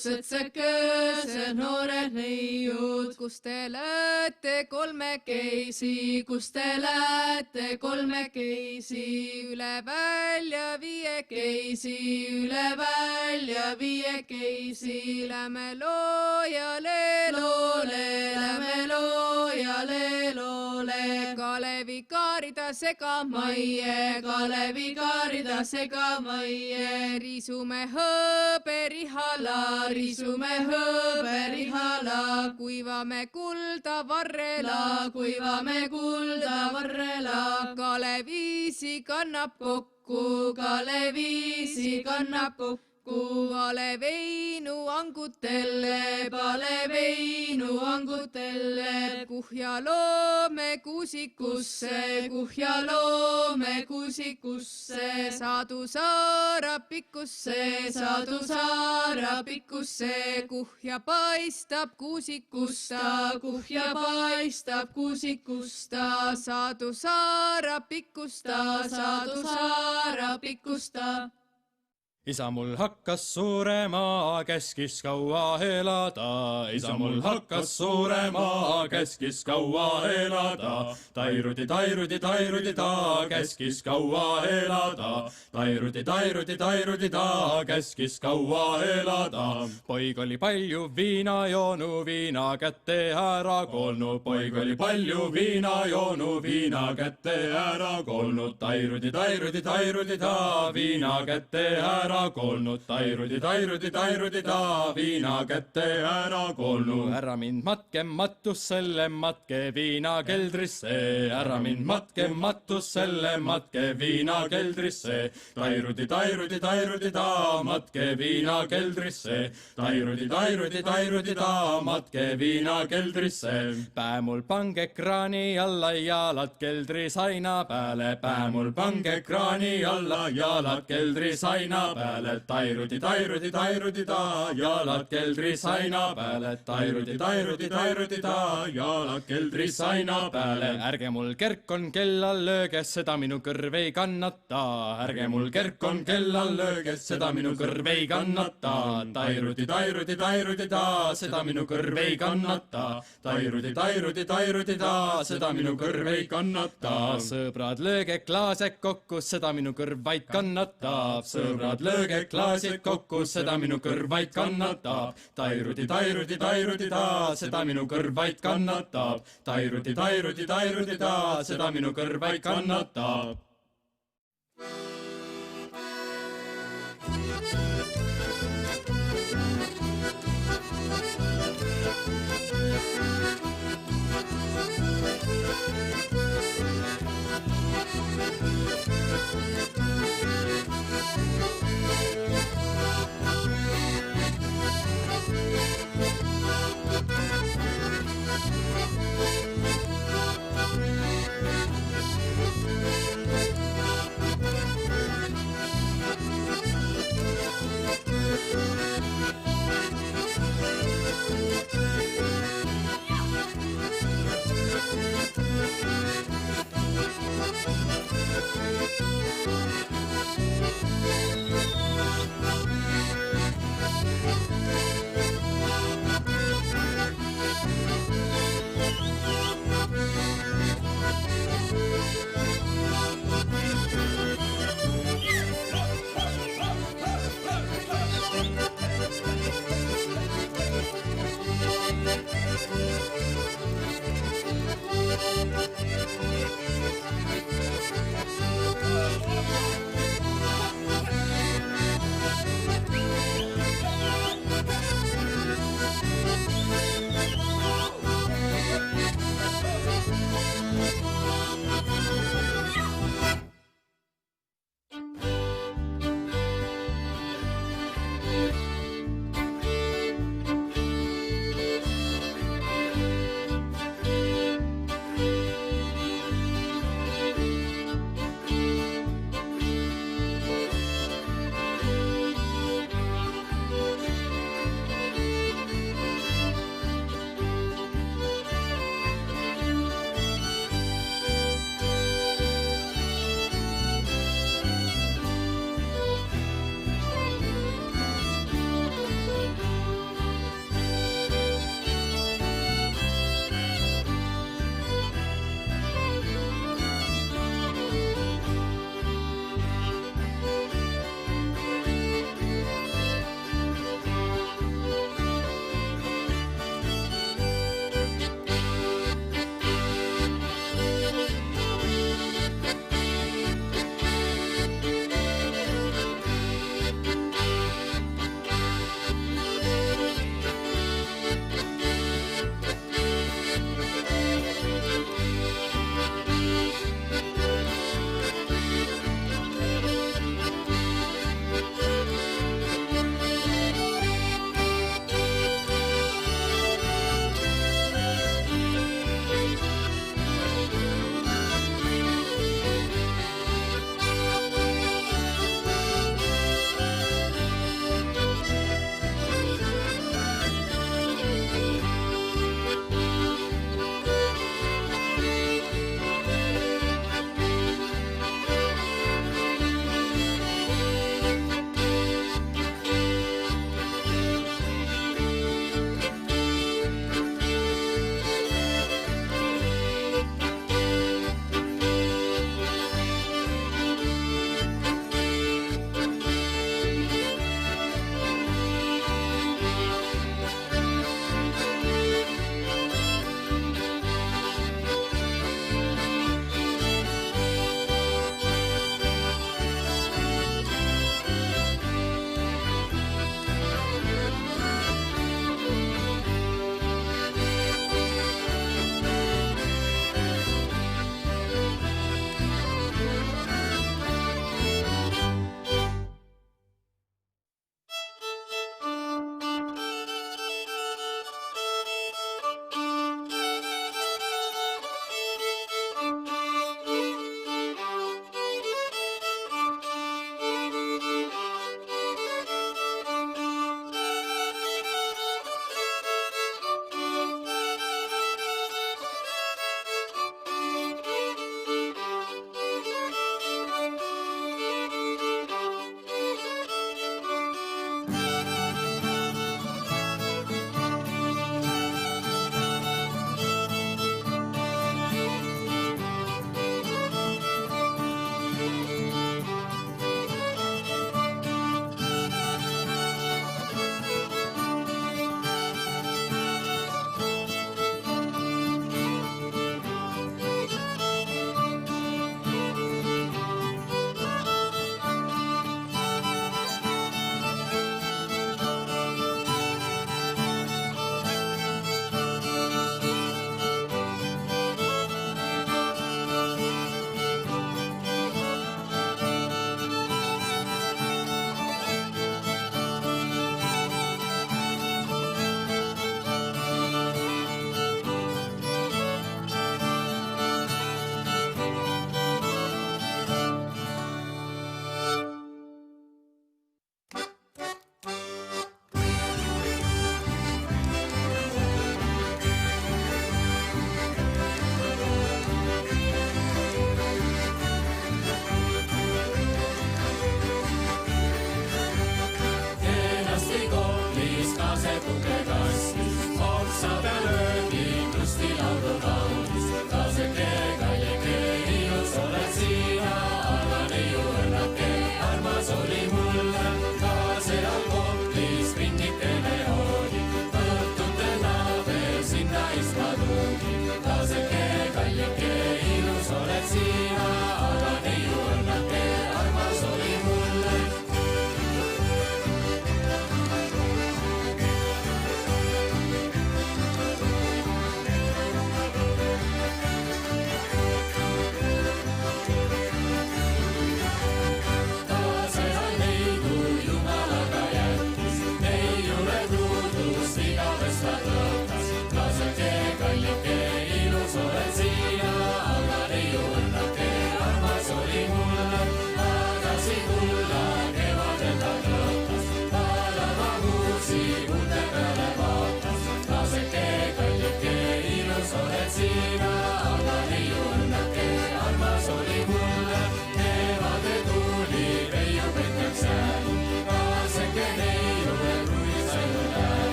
sõtsekese noored neiud, kus te lähete kolmekeisi, kus te lähete kolmekeisi, üle välja viiekeisi, üle välja viiekeisi, lähme loojale loole, lähme loojale loole, Kalevi kaarida segamaie, Kalevi kaarida segamaie, riisume hõberihala, riisume hõberihala, kuivame kulda varrela, kuivame kulda varrela, Kaleviisi kannab kokku, Kaleviisi kannab kokku, pale veinu angutelle, pale veinu angutelle, kuhja loome kuusikusse, kuhja loome kuusikusse, Saadu Saara pikkusse, Saadu Saara pikkusse, kuhja paistab kuusikusta, kuhja paistab kuusikusta, Saadu Saara pikkusta, Saadu Saara pikkusta. Isa mul hakkas suurema, käskis kaua elada. Isa mul hakkas suurema, käskis kaua elada. Tairudi, tairudi, tairudi ta, käskis kaua elada. Tairudi, tairudi, tairudi ta, käskis kaua elada. Poig oli palju viina joonu, viina kätte ära kolnu. Poig oli palju viina joonu, viina kätte ära kolnud. Tairudi, tairudi, tairudi ta, viina kätte ära kolnud, tairudi, tairudi, tairudi ta, viina kätte ära kolnud. Ära mind matke matusele, matke viina keldrisse. Ära mind matke matusele, matke viina keldrisse. Tairudi, tairudi, tairudi ta, matke viina keldrisse. Tairudi, tairudi, tairudi ta, matke viina keldrisse. Pää mul pange ekraani alla, jalad keldris aina peale. Pää mul pange ekraani alla, jalad keldris aina peale. Tairudi, tairudi, tairudi ta, jalad keldris aina peale. Tairudi, tairudi, tairudi ta, jalad keldris aina peale. Ärge mul kerkon kellal lööges, seda minu kõrv ei kannata. Ärge mul kerkon kellal lööges, seda minu kõrv ei kannata. Tairudi, tairudi, tairudi ta, seda minu kõrv ei kannata. Tairudi, tairudi, tairudi ta, seda minu kõrv ei kannata. Sõbrad, lööge klaased kokku, seda minu kõrv vaid kannatab. Sõbrad, lööge klaasid kokku, seda minu kõrv vaid kannatab. Tairudi, tairudi, tairudi ta, seda minu kõrv vaid kannatab. Tairudi, tairudi, tairudi ta, seda minu kõrv vaid kannatab.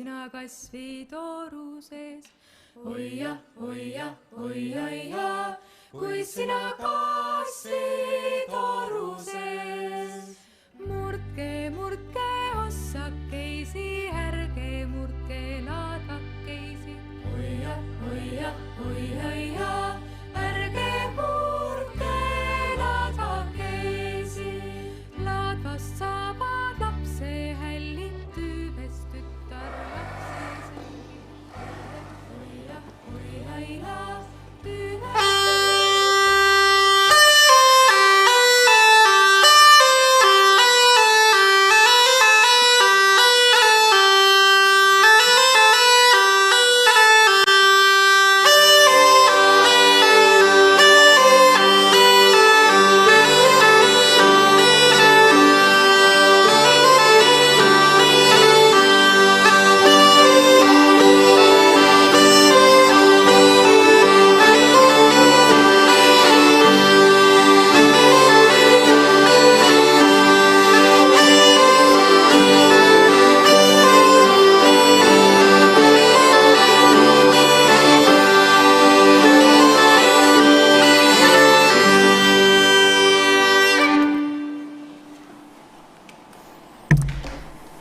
sina kasvi tooru sees. Oi ja, oi ja, oi ja, kui sina kasvi tooru sees. Murdke, murdke ossakeisi, ärge murdke laadvakeisi. Oi ja, ärge murdke laadvakeisi. Laadvast saavad lapse hällid, tüübest tütar lapse selgi. Oi ja, tüübest.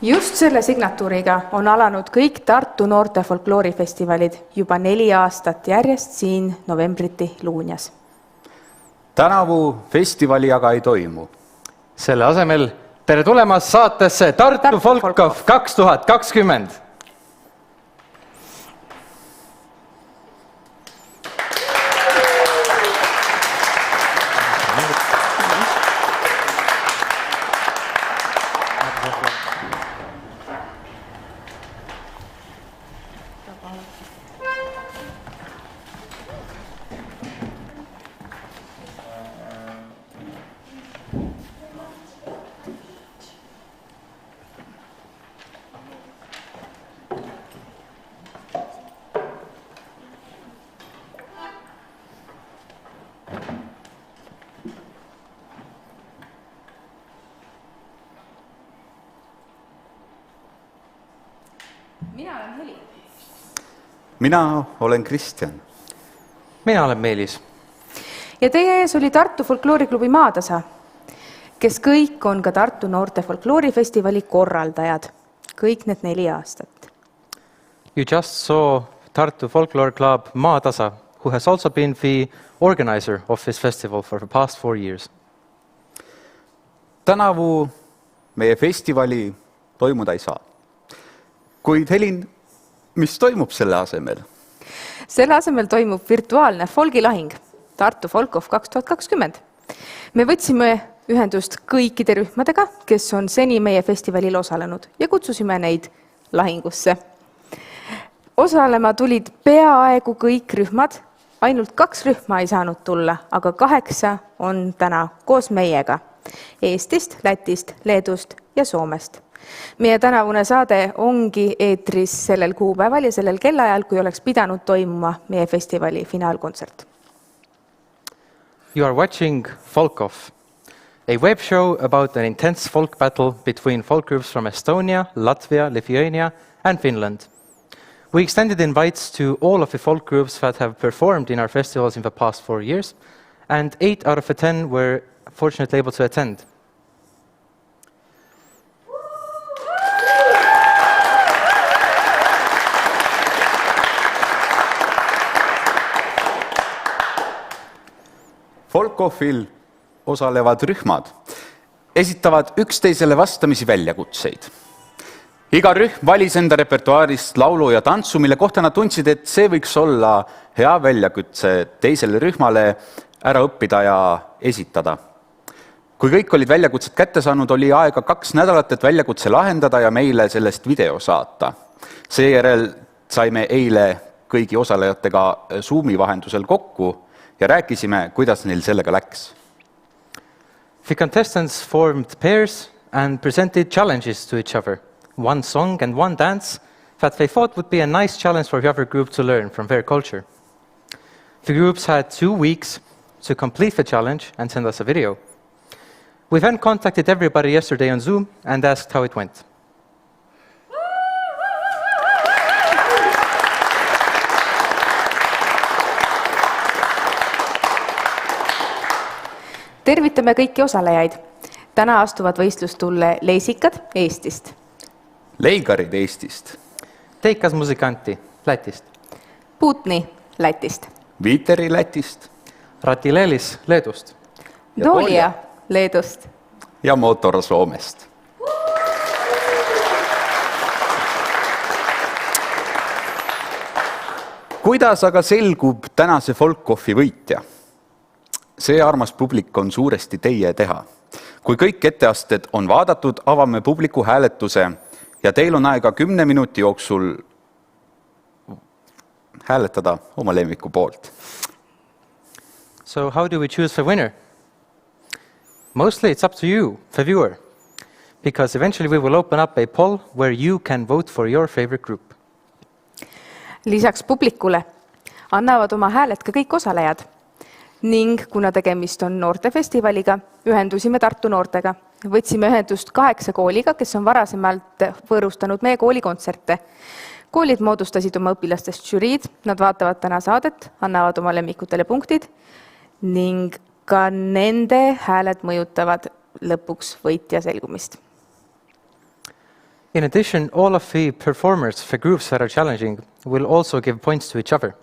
Just selle signatuuriga on alanud kõik Tartu Noorte Folkloorifestivalid juba 4 aastat järjest siin novembriti Luunjas. Tänavu festivali aga ei toimu. Selle asemel tere tulemast saatesse Tartu Folk-Off 2020. Mina olen Helin. Mina olen Kristjan. Mina olen Meelis. Ja teie ees oli Tartu Folklooriklubi Maatasa, kes kõik on ka Tartu Noorte Folkloorifestivali korraldajad. Kõik need 4 aastat. You just saw Tartu Folklore Club Maatasa, who has also been the organizer of this festival for the past 4 years. Tänavu meie festivali toimuda ei saa. Kuid Helin, mis toimub selle asemel? Selle asemel toimub virtuaalne folgilahing Tartu Folk-Off 2020. Me võtsime ühendust kõikide rühmadega, kes on seni meie festivalil osalenud ja kutsusime neid lahingusse. Osalema tulid peaaegu kõik rühmad, ainult 2 rühma ei saanud tulla, aga 8 on täna koos meiega Eestist, Lätist, Leedust ja Soomest. Meie tänavune saade ongi eetris sellel kuupäeval ja sellel kellaajal, kui oleks pidanud toimuma meie festivali finaalkontsert. You are watching Folk-Off, a web show about an intense folk battle between folk groups from Estonia, Latvia, Lithuania and Finland. We extended invites to all of the folk groups that have performed in our festivals in the past 4 years, and 8 out of the 10 were fortunately able to attend. Folk-Offil osalevad rühmad esitavad üksteisele vastamisi väljakutseid. Iga rühm valis enda repertuaarist laulu ja tantsu, mille kohta nad tundsid, et see võiks olla hea väljakutse teisele rühmale ära õppida ja esitada. Kui kõik olid väljakutsed kätte saanud, oli aega 2 nädalat, et väljakutse lahendada ja meile sellest video saata. Seejärel saime eile kõigi osalejatega Zoomi vahendusel kokku ja rääkisime, kuidas neil sellega läks. The contestants formed pairs and presented challenges to each other. 1 song and 1 dance that they thought would be a nice challenge for the other group to learn from their culture. The groups had 2 weeks to complete the challenge and send us a video. We then contacted everybody yesterday on Zoom and asked how it went. Tervitame kõiki osalejaid. Täna astuvad võistlustulle leisikad Eestist. Leigarid Eestist. Teikas muzikanti Lätist. Putni Lätist. Viiteri Lätist. Ratilelis Leedust. Doolja Leedust. Ja Motor Soomest. Kuidas aga selgub tänase Folk-Offi võitja? See armas publik on suuresti teie teha. Kui kõik etteasted on vaadatud, avame publiku hääletuse ja teil on aega 10 minuti jooksul hääletada oma lemmiku poolt. So how do we choose the winner? Mostly it's up to you, the viewer, because eventually we will open up a poll where you can vote for your favorite group. Lisaks publikule annavad oma hääled ka kõik osalejad. Ning kuna tegemist on noortefestivaliga, ühendusime Tartu noortega. Võtsime ühendust 8 kooliga, kes on varasemalt võõrustanud meie koolikontserte. Koolid moodustasid oma õpilastest žüriid, nad vaatavad täna saadet, annavad oma lemmikutele punktid ning ka nende hääled mõjutavad lõpuks võitja selgumist. In addition, all of the performers, the groups that are challenging, will also give points to each other.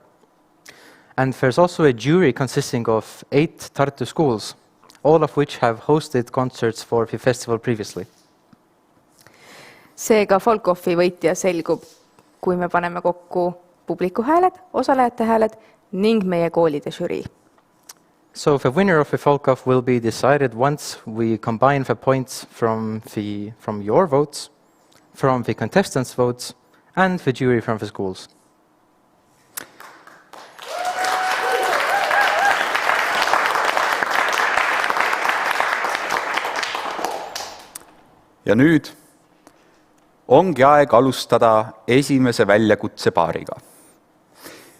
And there's also a jury consisting of 8 Tartu schools, all of which have hosted concerts for the festival previously. Seega Folk-Offi võitja selgub, kui me paneme kokku publiku hääled, osalejate hääled ning meie koolide žürii. So the winner of the Folk-Off will be decided once we combine the points from your votes, from the contestants' votes, and the jury from the schools. Ja nüüd ongi aeg alustada esimese väljakutse paariga.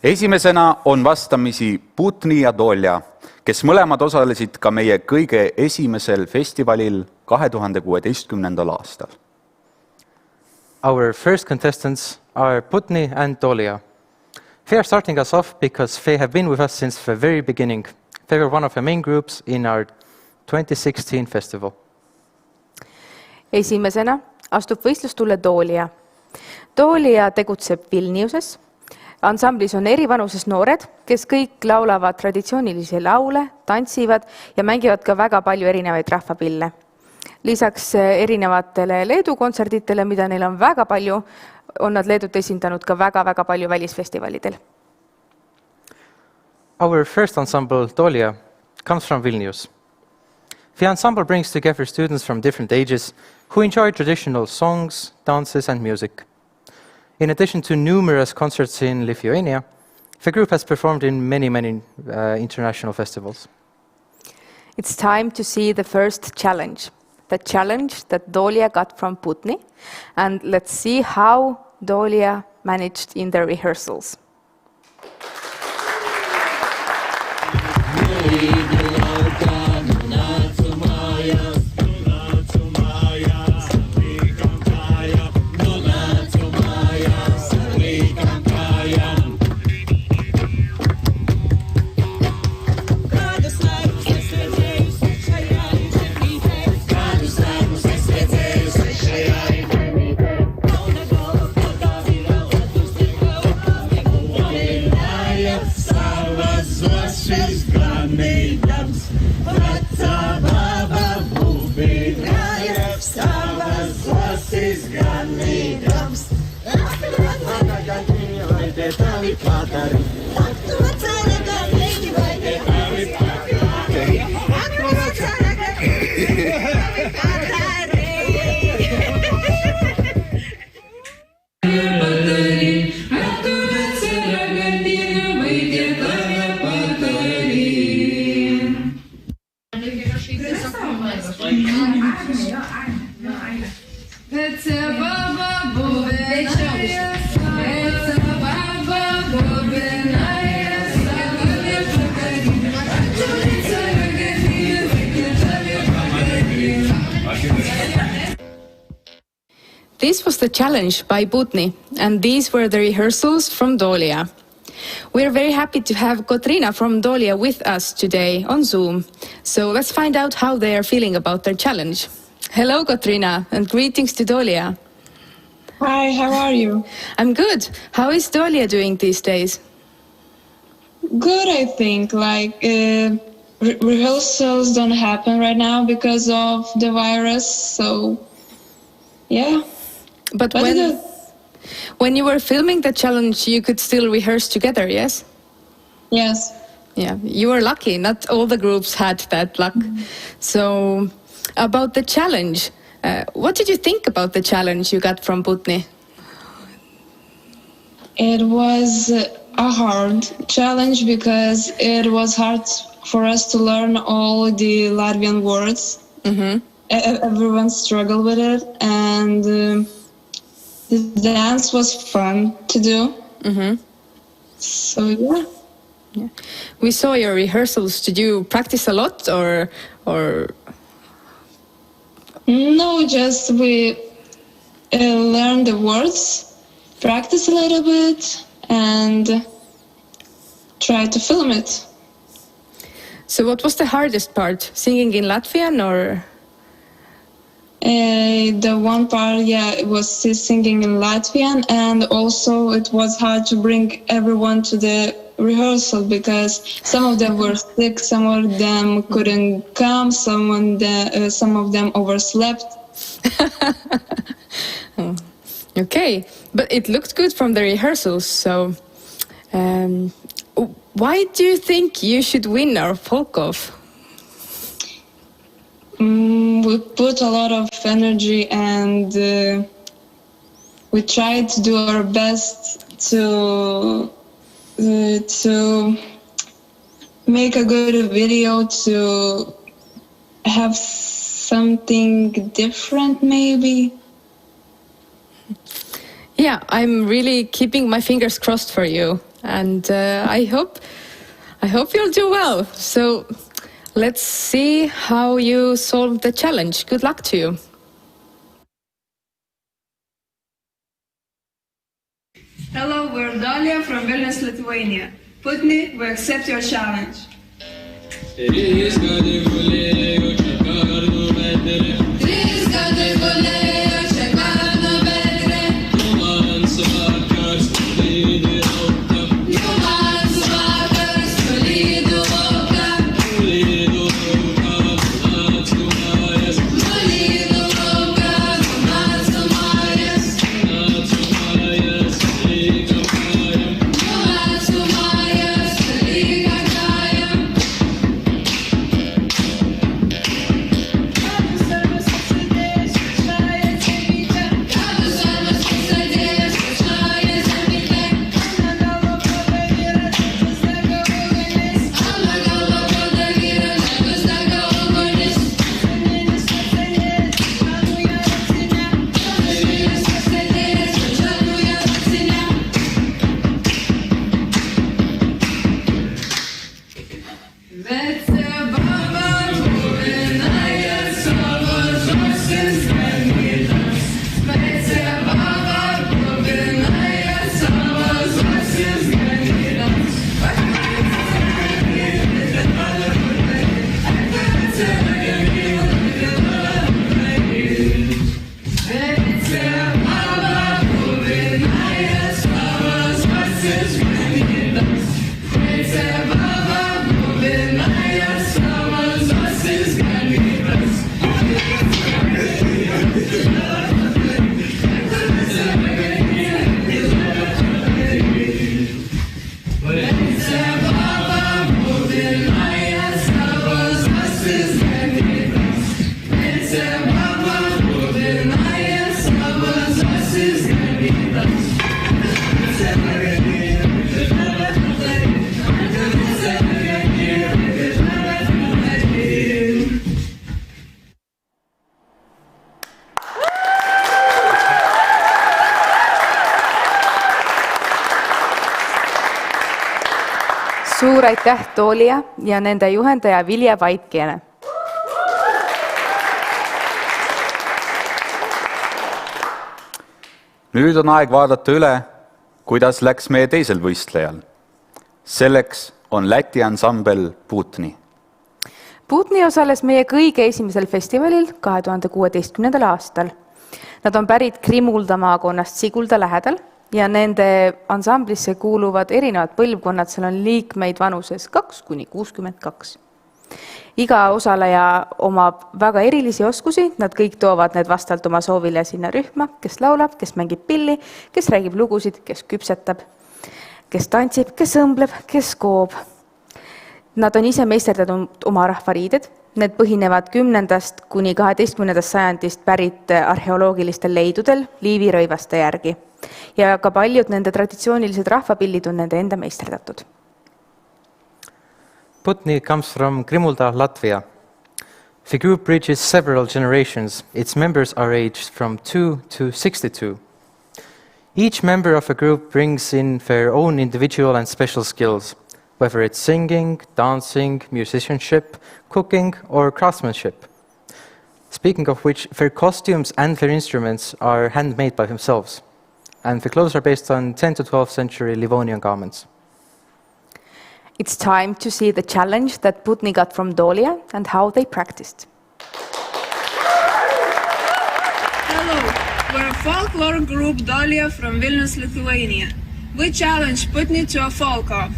Esimesena on vastamisi Putni ja Doolja, kes mõlemad osalesid ka meie kõige esimesel festivalil 2016. aastal. Our first contestants are Putni and Doolja. They are starting us off because they have been with us since the very beginning. They were one of the main groups in our 2016 festival. Esimesena astub võistlustulle Doolja. Doolja tegutseb Vilniuses. Ansamblis on eri vanuses noored, kes kõik laulavad traditsioonilisi laule, tantsivad ja mängivad ka väga palju erinevaid rahvapille. Lisaks erinevatele Leedu kontserditele, mida neil on väga palju, on nad Leedut esindanud ka väga palju välisfestivalidel. Our first ensemble, Doolja, comes from Vilnius. The ensemble brings together students from different ages who enjoy traditional songs, dances, and music. In addition to numerous concerts in Lithuania, the group has performed in many international festivals. It's time to see the first challenge, the challenge that Doolja got from Putni, and let's see how Doolja managed in their rehearsals. This was the challenge by Putni, and these were the rehearsals from Doolja. We're very happy to have Katrina from Toolia with us today on Zoom. So let's find out how they are feeling about their challenge. Hello, Katrina, and greetings to Toolia. Hi, how are you? I'm good. How is Toolia doing these days? Good, I think. Rehearsals don't happen right now because of the virus, so yeah. But good. when you were filming the challenge, you could still rehearse together, yes? Yes. Yeah, you were lucky. Not all the groups had that luck. So, about the challenge, what did you think about the challenge you got from Putni? It was a hard challenge because it was hard for us to learn all the Latvian words. Mm-hmm. Everyone struggled with it, and the dance was fun to do. Mm-hmm. So yeah. We saw your rehearsals. Did you practice a lot, or? No, just we learned the words, practice a little bit, and try to film it. So what was the hardest part? Singing in Latvian or? The one part, it was singing in Latvian, and also it was hard to bring everyone to the rehearsal because some of them were sick, some of them couldn't come, some of them overslept. Okay, but it looked good from the rehearsals, so why do you think you should win our Folk-Off? We put a lot of energy and we tried to do our best to make a good video, to have something different maybe. Yeah, I'm really keeping my fingers crossed for you, and I hope you'll do well. So let's see how you solve the challenge. Good luck to you. Hello, we're Dalia from Vilnius, Lithuania. Putni, we accept your challenge. Suur aitäh Toolia ja nende juhendaja Vilje Vaikene. Nüüd on aeg vaadata üle, kuidas läks meie teisel võistlejal. Selleks on Läti ansambel Putni. Putni osales meie kõige esimesel festivalil 2016. aastal. Nad on pärit Krimulda maakonnast Sigulda lähedal ja nende ansamblisse kuuluvad erinevad põlvkonnad, seal on liikmeid vanuses 2–62. Iga osaleja omab väga erilisi oskusi, nad kõik toovad need vastavalt oma soovile sinna rühma, kes laulab, kes mängib pilli, kes räägib lugusid, kes küpsetab, kes tantsib, kes õmbleb, kes koob. Nad on ise meisterdatud oma rahvariided. Need põhinevad 10. kuni 12. sajandist pärit arheoloogilistel leidudel liivirõivaste järgi. Ja ka paljud nende traditsioonilised rahvapillid on nende enda meisterdatud. Putni comes from Krimulda, Latvia. The group bridges several generations. Its members are aged from 2 to 62. Each member of a group brings in their own individual and special skills, whether it's singing, dancing, musicianship, cooking, or craftsmanship. Speaking of which, their costumes and their instruments are handmade by themselves, and the clothes are based on 10th to 12th century Livonian garments. It's time to see the challenge that Putni got from Dolia and how they practiced. Hello, we're a folklore group Dolia from Vilnius, Lithuania. We challenge Putni to a folk-off.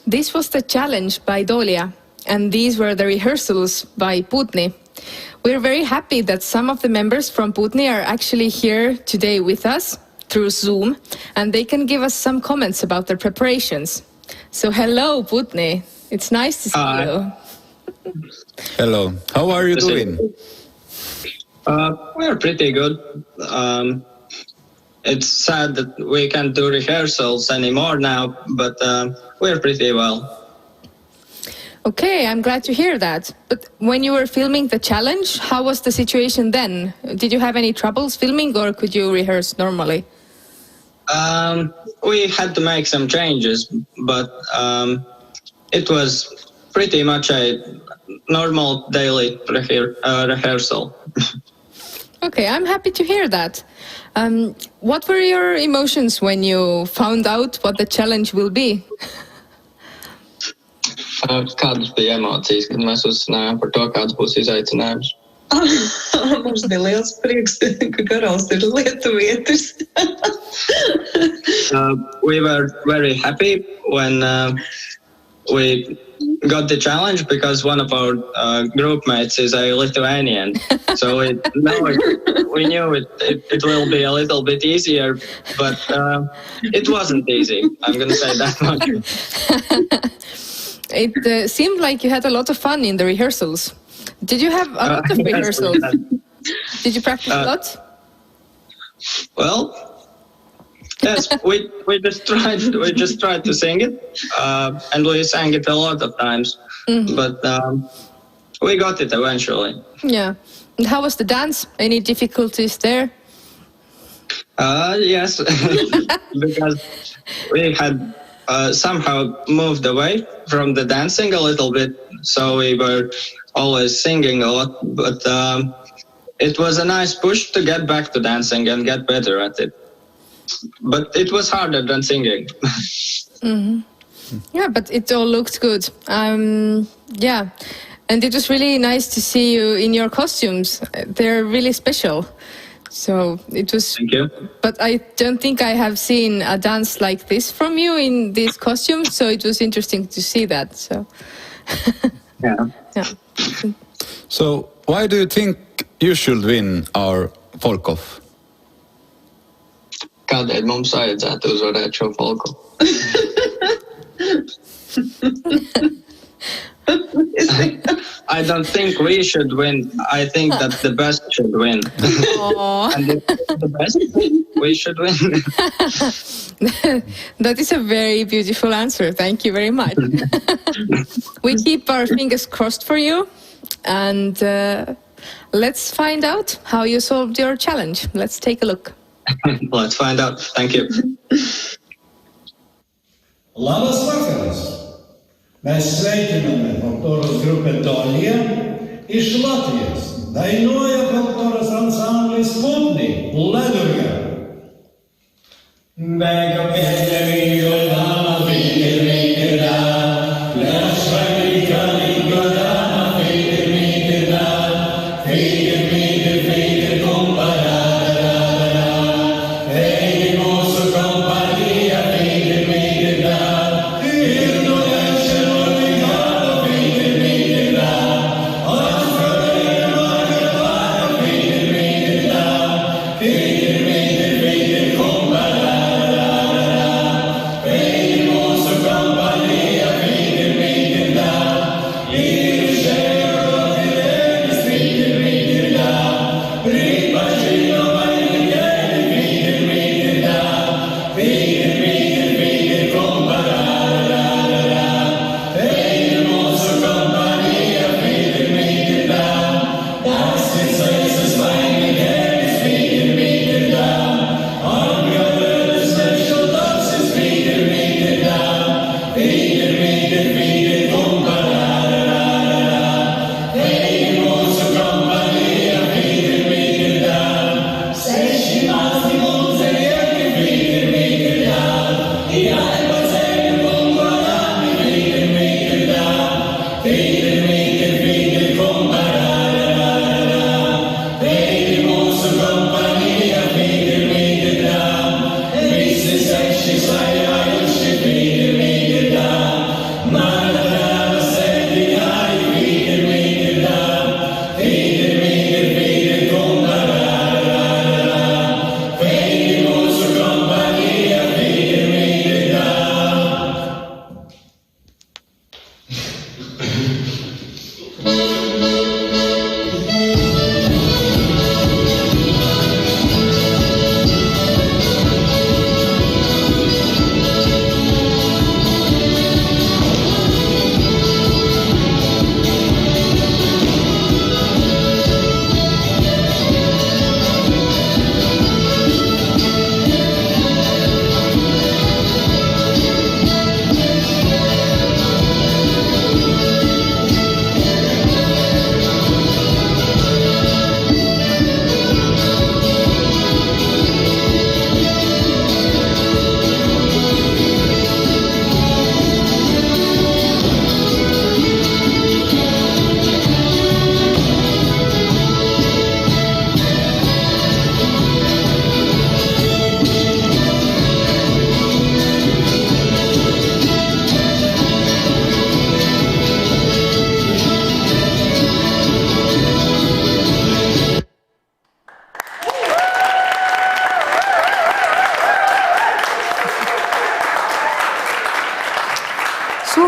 This was the challenge by Dolia, and these were the rehearsals by Putni. We're very happy that some of the members from Putni are actually here today with us through Zoom, and they can give us some comments about their preparations. So hello, Putni. It's nice to see you. Hello. How are you doing? We're pretty good. It's sad that we can't do rehearsals anymore now, but we're pretty well. Okay, I'm glad to hear that. But when you were filming the challenge, how was the situation then? Did you have any troubles filming, or could you rehearse normally? We had to make some changes, but it was pretty much a normal daily rehearsal. Okay, I'm happy to hear that. What were your emotions when you found out what the challenge will be? Kādas bija emocijas, kad mēs uzzinājām par to, kāds būs izaicinājums? Mums bija liels prieks, ka karalis ir lietuvietis. We were very happy when we got the challenge because one of our group mates is a Lithuanian. So we knew it will be a little bit easier, but it wasn't easy. I'm going to say that much. It seemed like you had a lot of fun in the rehearsals. Did you have a lot of rehearsals? Did you practice a lot? Well, yes, we just tried to sing it, and we sang it a lot of times, but we got it eventually. Yeah. And how was the dance? Any difficulties there? Yes, because we had somehow moved away from the dancing a little bit, so we were always singing a lot, but it was a nice push to get back to dancing and get better at it. But it was harder than singing. Yeah, but it all looked good. Yeah, and it was really nice to see you in your costumes. They're really special. So it was. Thank you. But I don't think I have seen a dance like this from you in these costumes. So it was interesting to see that. So. Yeah. Yeah. So why do you think you should win our Folk-Off? Kādēļ mums vajadzētu uzvarēt šo folku? I don't think we should win. I think that the best should win. And if the best, we should win. That is a very beautiful answer. Thank you very much. We keep our fingers crossed for you. And let's find out how you solved your challenge. Let's take a look. Let's find out. Thank you. Labas vakaras! Mēs sveikiname folkloras grupe Dolija iš Latvijas. Dainuoja folkloras ansamblis Putni, Ledurga. Bēga pieņemīgo dāma, vīri dā, lēšvaigīga līgo dāma, vīri dā, vīri kumparā.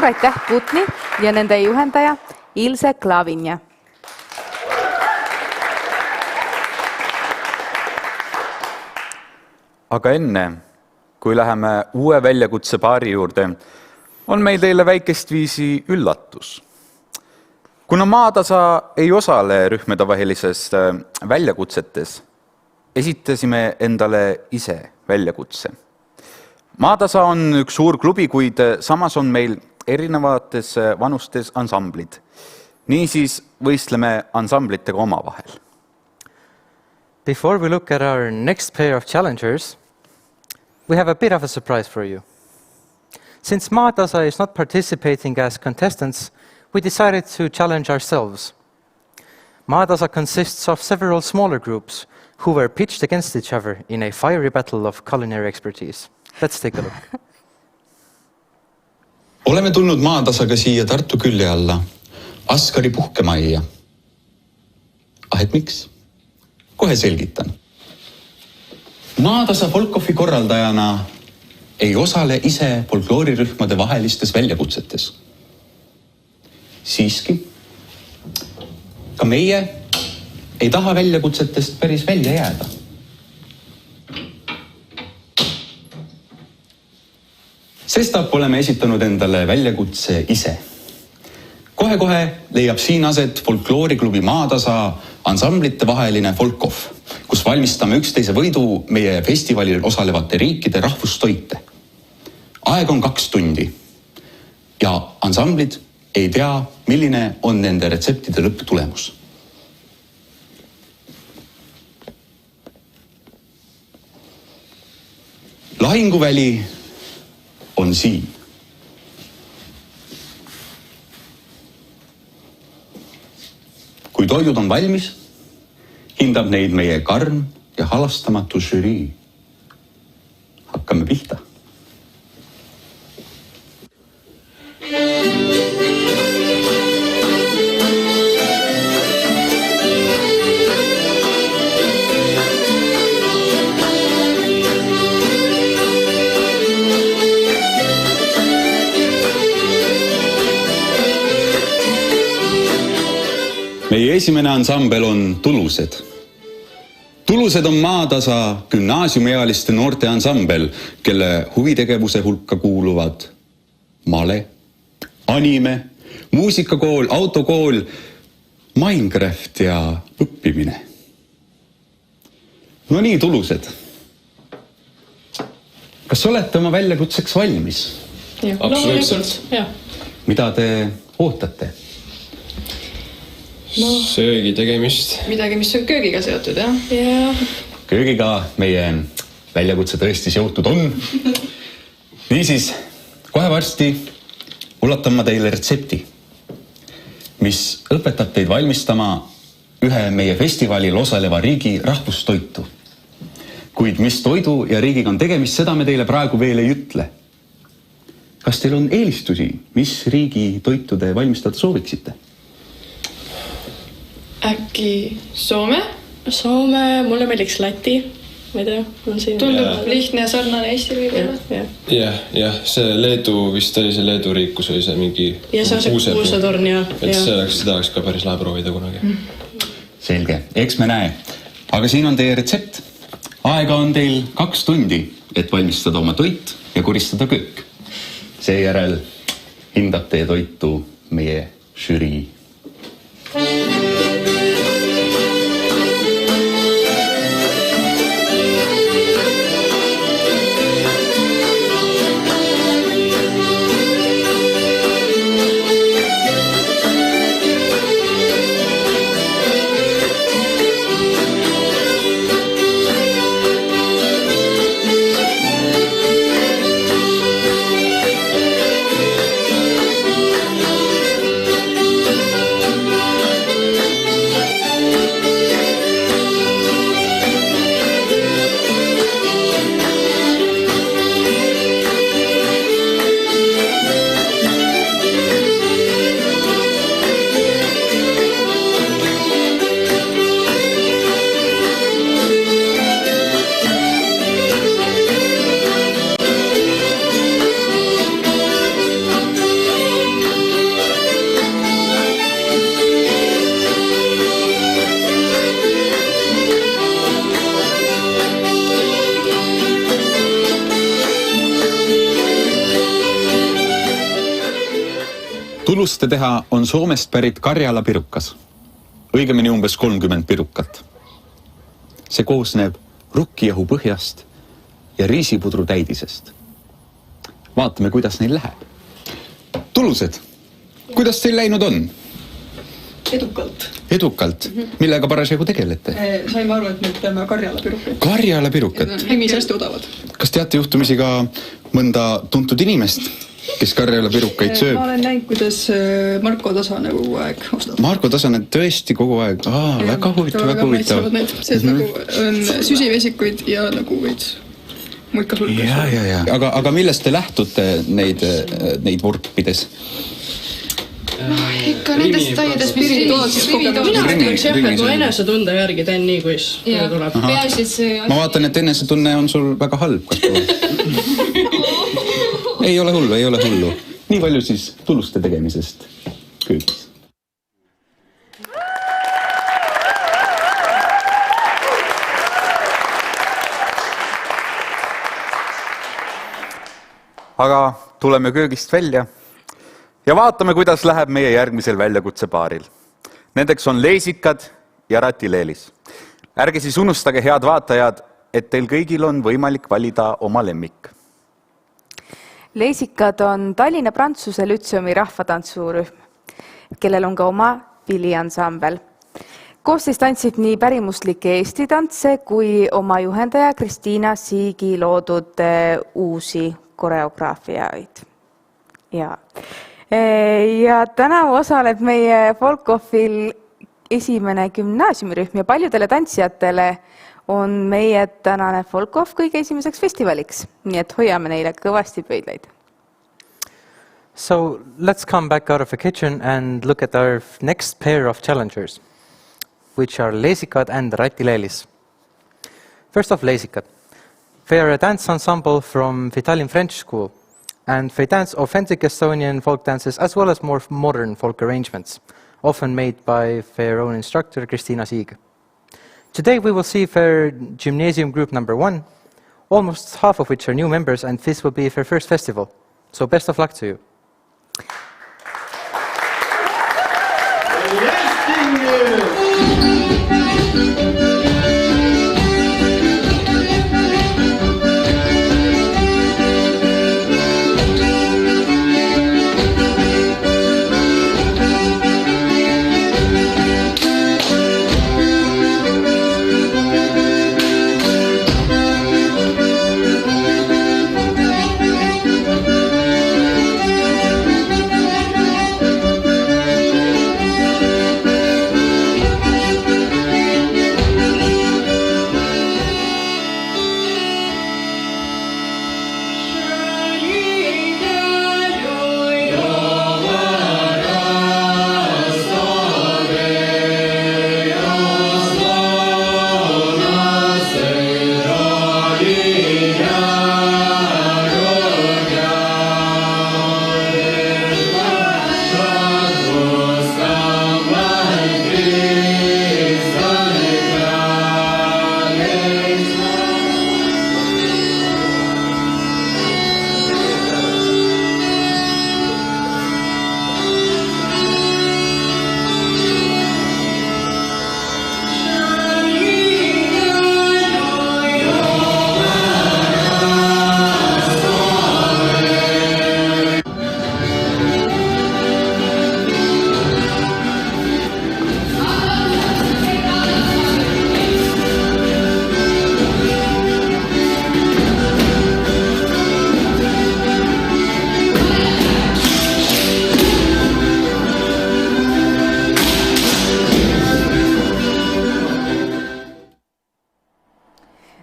suur aitäh Putni ja nende juhendaja Ilse Klavinja. Aga enne, kui läheme uue väljakutse paari juurde, on meil teile väikest viisi üllatus. Kuna Maatasa ei osale rühmadevahelises väljakutsetes, esitasime endale ise väljakutse. Maatasa on üks suur klubi, kuid samas on meil erinevates vanustes ansamblid. Niisiis võistleme ansamblitega omavahel. Before we look at our next pair of challengers, we have a bit of a surprise for you. Since Maatasa is not participating as contestants, we decided to challenge ourselves. Maatasa consists of several smaller groups who were pitched against each other in a fiery battle of culinary expertise. Let's take a look. Oleme tulnud Maatasaga siia Tartu külje alla, Askari puhkemajja. Et miks? Kohe selgitan. Maatasa Folk-Offi korraldajana ei osale ise folkoorirühmade vahelistes väljakutsetes. Siiski, ka meie ei taha väljakutsetest päris välja jääda. Sestap oleme esitanud endale väljakutse ise. Kohe-kohe leiab siin aset Folklooriklubi Maatasa ansamblite vaheline Folk-Off, kus valmistame üksteise võidu meie festivalil osalevate riikide rahvustoite. Aeg on 2 tundi ja ansamblid ei tea, milline on nende retseptide lõpptulemus. Lahinguväli on siin. Kui toidud on valmis, hindab neid meie karm ja halastamatu žürii. Hakkame pihta. Meie esimene ansambel on Tulused. Tulused on Maatasa gümnaasiumiealiste noorte ansambel, kelle huvitegevuse hulka kuuluvad male, anime, muusikakool, autokool, Minecraft ja õppimine. No nii, Tulused. Kas olete oma väljakutseks valmis? Absoluutselt. Mida te ootate? Söögi tegemist. Midagi, mis on köögiga seotud, jah? Köögiga meie väljakutse tõesti seotud on. Niisiis, kohe varsti ulatan ma teile retsepti, mis õpetab teid valmistama ühe meie festivalil osaleva riigi rahvustoitu. Kuid mis toidu ja riigiga on tegemist, seda me teile praegu veel ei ütle. Kas teil on eelistusi, mis riigi toitu te valmistada sooviksite? Äkki Soome? Soome, mulle meeldiks Läti. Ma ei tea, on siin. Tundub lihtne ja sarnane Eesti võib-olla. Jah, see Leedu vist oli see Leedu riik, kus oli see mingi ja see on see kuusatorn, jah. Et seda oleks ka päris lahe proovida kunagi. Selge, eks me näe. Aga siin on teie retsept. Aega on teil 2 tundi, et valmistada oma toit ja koristada köök. Seejärel hindab teie toitu meie žürii. Tuluste teha on Soomest pärit Karjala pirukas. Õigemini umbes 30 pirukat. See koosneb rukkijahu põhjast ja riisipudru täidisest. Vaatame, kuidas neil läheb. Tulused, kuidas teil läinud on? Edukalt. Edukalt? Millega parasjagu tegelete? Saime aru, et nüüd peame Karjala pirukat. Karjala pirukat? Mis hästi odavad. Kas teate juhtumisi ka mõnda tuntud inimest, kes Karjala pirukaid sööb? Ma olen näinud, kuidas Marko Tasane kogu aeg ostab. Marko Tasane tõesti kogu aeg. Väga huvitav, väga huvitav. See nagu on süsivesikuid ja nagu veits muika sulgas. Aga millest te lähtute neid vurpides? Ikka nendest täiedest spirituaalsest kogemusest. Mina ütleks jah, et ma enesetunde järgi teen nii, kui tuleb. Ma vaatan, et enesetunne on sul väga halb. Ei ole hullu. Nii palju siis tuluste tegemisest köögis. Aga tuleme köögist välja ja vaatame, kuidas läheb meie järgmisel väljakutsepaaril. Nendeks on leesikad ja ratileelis. Ärge siis unustage, head vaatajad, et teil kõigil on võimalik valida oma lemmik. Leesikad on Tallinna Prantsuse Lütseumi rahvatantsurühm, kellel on ka oma piliansambel. Koosseis tantsib nii pärimuslikke Eesti tantse kui oma juhendaja Kristiina Siigi loodud uusi koreograafiaid. Ja tänavu osaleb meie Folk-Offil esimene gümnaasiumirühm ja paljudele tantsijatele on meie tänane Folk-Off kõige esimeseks festivaliks, nii et hoiame neile kõvasti pöidlaid. So let's come back out of the kitchen and look at our next pair of challengers, which are leesikad and ratileelis. First off, leesikad. They are a dance ensemble from the Italian French school, and they dance authentic Estonian folk dances as well as more modern folk arrangements, often made by their own instructor, Kristiina Siig. Today we will see their gymnasium group number 1, almost half of which are new members, and this will be their first festival. So best of luck to you.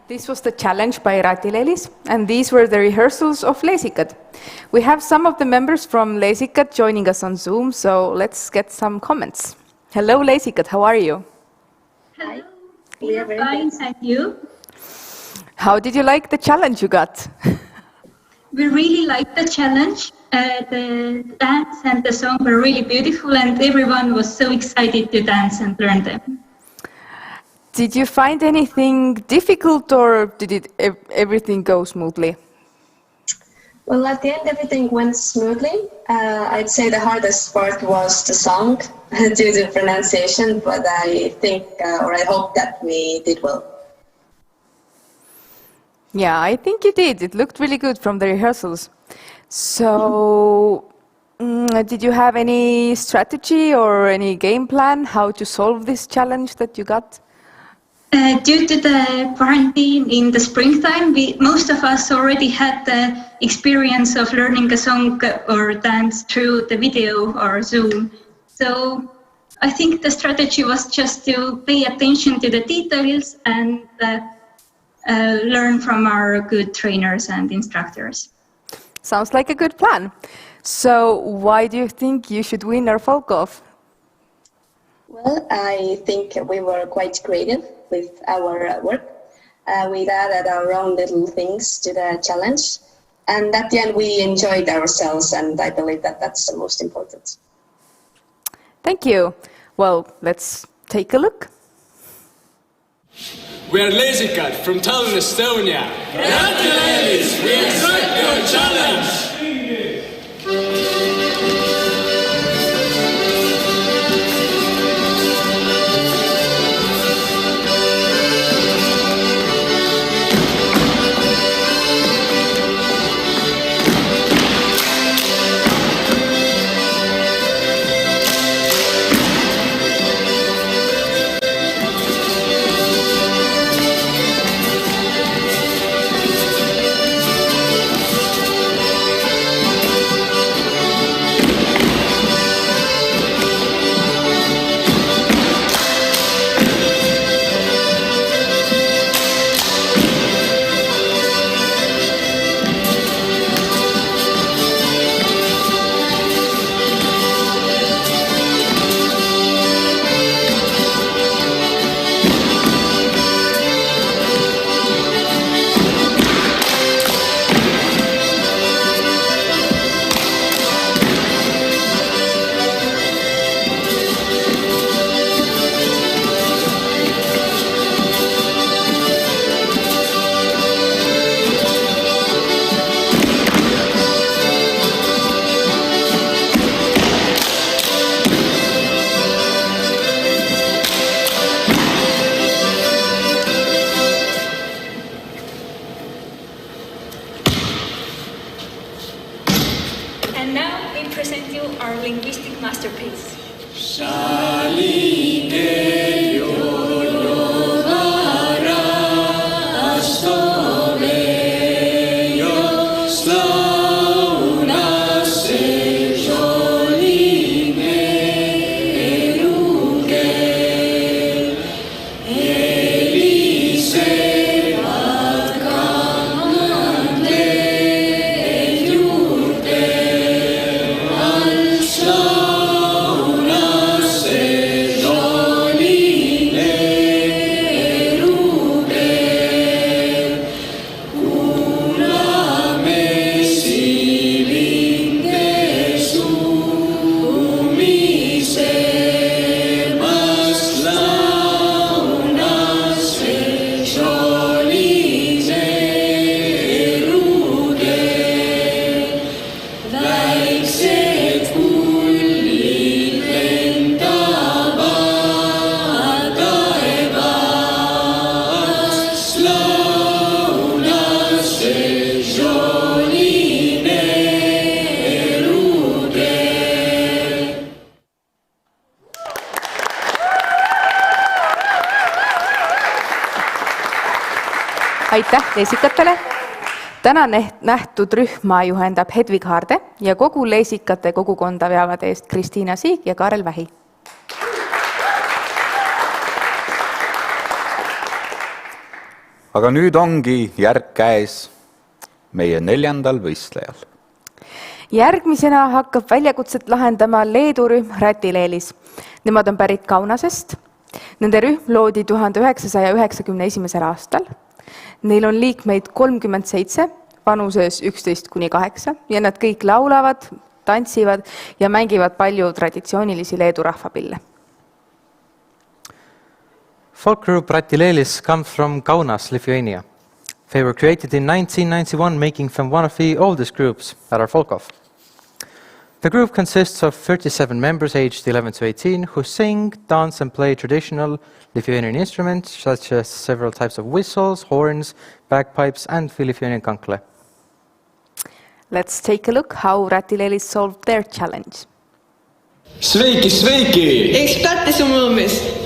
This was the challenge by Ratileelis, and these were the rehearsals of Leesikad. We have some of the members from Leesikad joining us on Zoom, so let's get some comments. Hello, Leesikad, how are you? Hi, we are fine, thank you. How did you like the challenge you got? We really liked the challenge. The dance and the song were really beautiful, and everyone was so excited to dance and learn them. Did you find anything difficult, or did everything go smoothly? Well, at the end, everything went smoothly. I'd say the hardest part was the song due to pronunciation, but I think, or I hope that we did well. Yeah, I think you did. It looked really good from the rehearsals. So, did you have any strategy or any game plan how to solve this challenge that you got? Due to the quarantine in the springtime, most of us already had the experience of learning a song or dance through the video or Zoom. So I think the strategy was just to pay attention to the details and learn from our good trainers and instructors. Sounds like a good plan. So why do you think you should win our Folk-Off? Well, I think we were quite creative with our work. We added our own little things to the challenge. And at the end, we enjoyed ourselves, and I believe that that's the most important. Thank you. Well, let's take a look. We are Leesikad from Tallinn, Estonia. Congratulations! We accept your challenge! And now we present you our linguistic masterpiece. Aitäh leesikatele! Täna nähtud rühma juhendab Hedvig Haarde ja kogu leesikate kogukonda veavad eest Kristiina Siig ja Kaarel Vähi. Aga nüüd ongi järg käes meie 4. võistlejal. Järgmisena hakkab väljakutset lahendama Leedu rühm Ratileelis. Nemad on pärit Kaunasest. Nende rühm loodi 1991. aastal. Neil on liikmeid 37, vanuses 11–8 ja nad kõik laulavad, tantsivad ja mängivad palju traditsioonilisi Leedu rahvapille. Folk group Ratileelis comes from Kaunas, Lithuania. They were created in 1991, making them one of the oldest groups at our Folk-Off. The group consists of 37 members aged 11 to 18 who sing, dance and play traditional Lithuanian instruments such as several types of whistles, horns, bagpipes and the Lithuanian kankle. Let's take a look how Ratilelis solved their challenge. Sveiki, sveiki! Eksperti su mumis!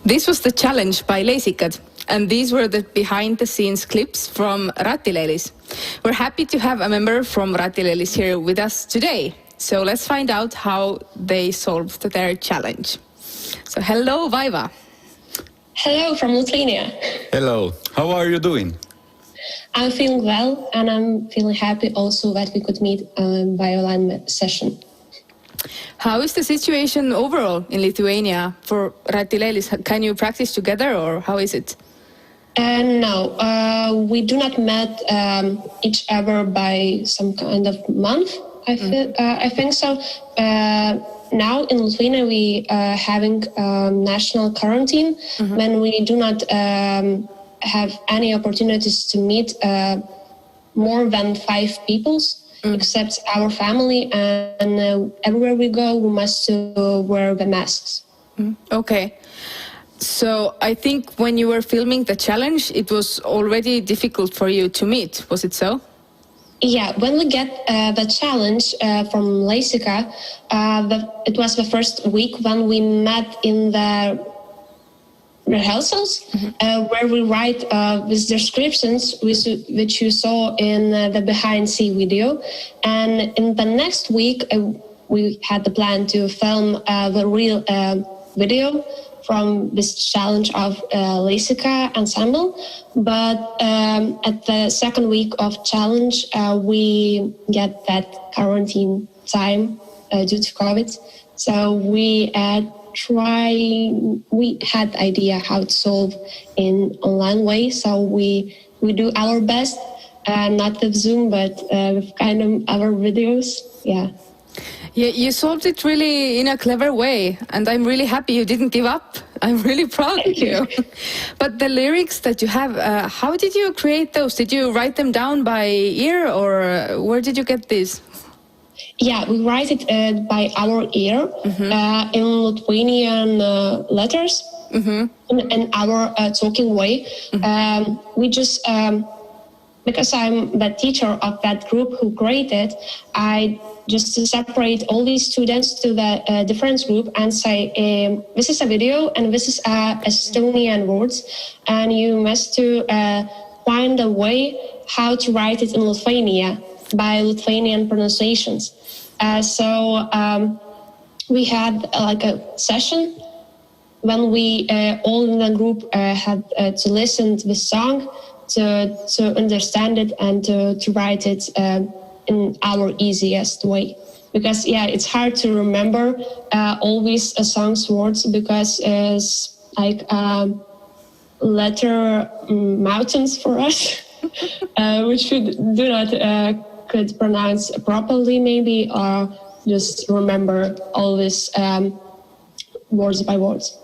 This was the challenge by Leesikad, and these were the behind-the-scenes clips from Ratilelis. We're happy to have a member from Ratilelis here with us today. So let's find out how they solved their challenge. So hello, Vaiva. Hello from Lithuania. Hello, how are you doing? I'm feeling well, and I'm feeling happy also that we could meet by online session. How is the situation overall in Lithuania for Ratilelis? Can you practice together, or how is it? No, we do not meet each other by some kind of month. I think so. Now in Lithuania we are having national quarantine when we do not have any opportunities to meet more than 5 people. Except our family, and everywhere we go, we must wear the masks. Okay. So I think when you were filming the challenge, it was already difficult for you to meet. Was it so? Yeah, when we get the challenge from Leesikad, it was the first week when we met in the rehearsals where we write with descriptions which you saw in the behind scene video, and in the next week we had the plan to film the real video from this challenge of Leesikad ensemble, but at the second week of challenge we get that quarantine time due to COVID, so we had the idea how to solve in online way, so we do our best, not with Zoom but with kind of other videos. Yeah, you solved it really in a clever way, and I'm really happy you didn't give up. I'm really proud of you. But the lyrics that you have, how did you create those? Did you write them down by ear, or where did you get these? Yeah, we write it by our ear in Lithuanian letters in our talking way. We just, because I'm the teacher of that group who created, I just separate all these students to the different group and say, this is a video and this is Estonian words, and you must find a way how to write it in Lithuania by Lithuanian pronunciations. So we had like a session when we all in the group had to listen to the song, to understand it, and to write it in our easiest way. Because it's hard to remember always a song's words because it's like letter mountains for us, which we do not could pronounce properly maybe, or just remember all this words by words.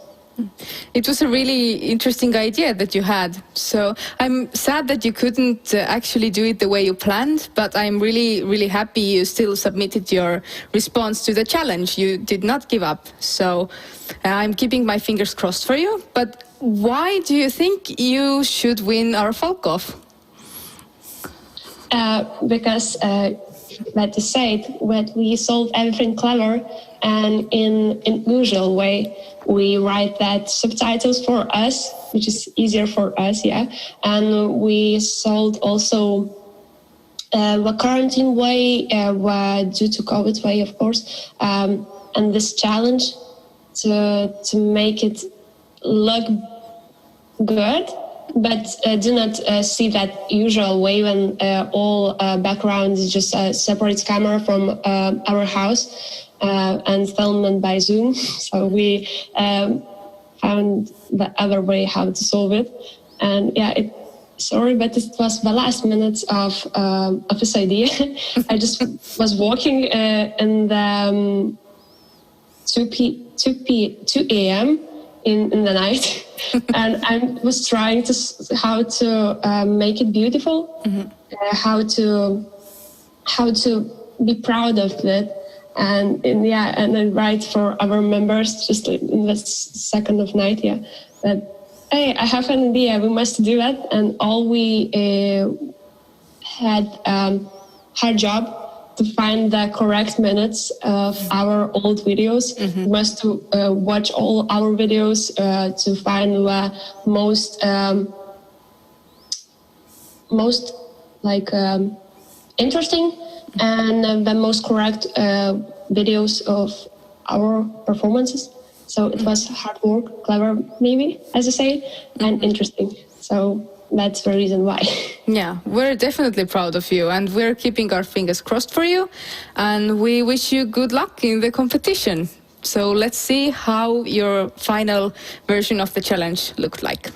It was a really interesting idea that you had. So I'm sad that you couldn't actually do it the way you planned, but I'm really, really happy you still submitted your response to the challenge. You did not give up. So I'm keeping my fingers crossed for you. But why do you think you should win our Folk-Off? Because, like you said, we solve everything clever and in usual way. We write that subtitles for us, which is easier for us, and we solved also the quarantine way, due to COVID way, of course, and this challenge to make it look good, but do not see that usual way when all background is just a separate camera from our house. And filmed by Zoom. So we found the other way how to solve it. And sorry, but it was the last minutes of this idea. I just was walking in the 2 a.m. in the night, and I was trying how to make it beautiful, how to be proud of it. And then write for our members just in the second of night, that, hey, I have an idea, we must do that. And all we had hard job to find the correct minutes of our old videos. We must watch all our videos to find the most interesting and the most correct videos of our performances. So it was hard work, clever maybe, as I say, and interesting. So that's the reason why. Yeah, we're definitely proud of you, and we're keeping our fingers crossed for you, and we wish you good luck in the competition. So let's see how your final version of the challenge looked like.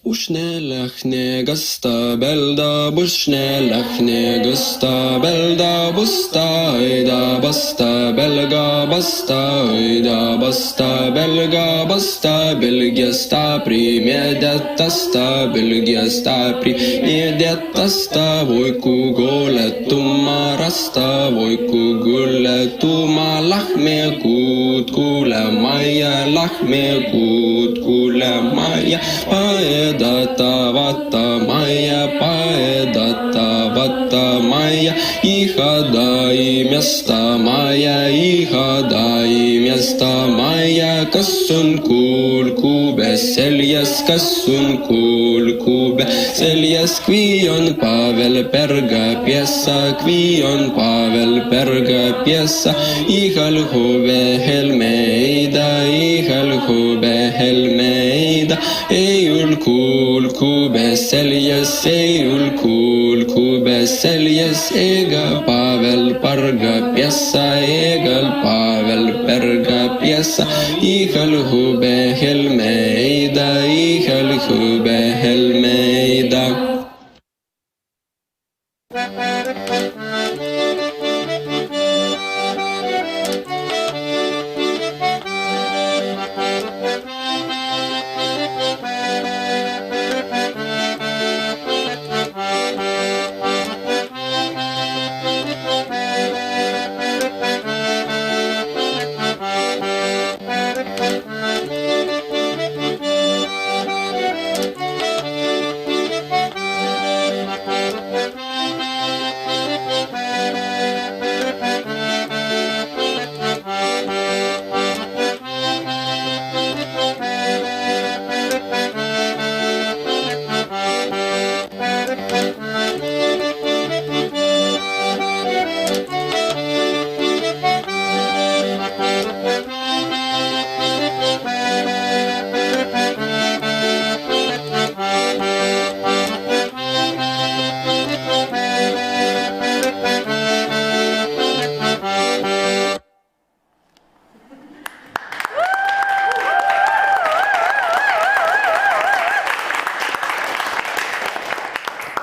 Usnelachne gasta belda, busnelachne gasta belda, busta oida, basta belga, basta oida, basta belga, basta belgiasta, primedetasta, belgiasta, primedetasta, voiku gooletuma rasta, voiku gooletuma lahme kuud kuulema ja lahme kuud kuulema ja paedata vata maja, paedata vata maja, ihada imesta maja, ihada imesta maja, kas on kuulkube seljas, kas on kuulkube seljas, kvi on Pavel Berga piesa, kvi on Pavel Berga piesa, igal hove helmeida, igal hove helmeida, ei kuulkube seljas, ei kuulkube seljas, ega Pavel Berga piesa, egal Pavel Berga piesa, igal hove helmeida, igal hove helmeida.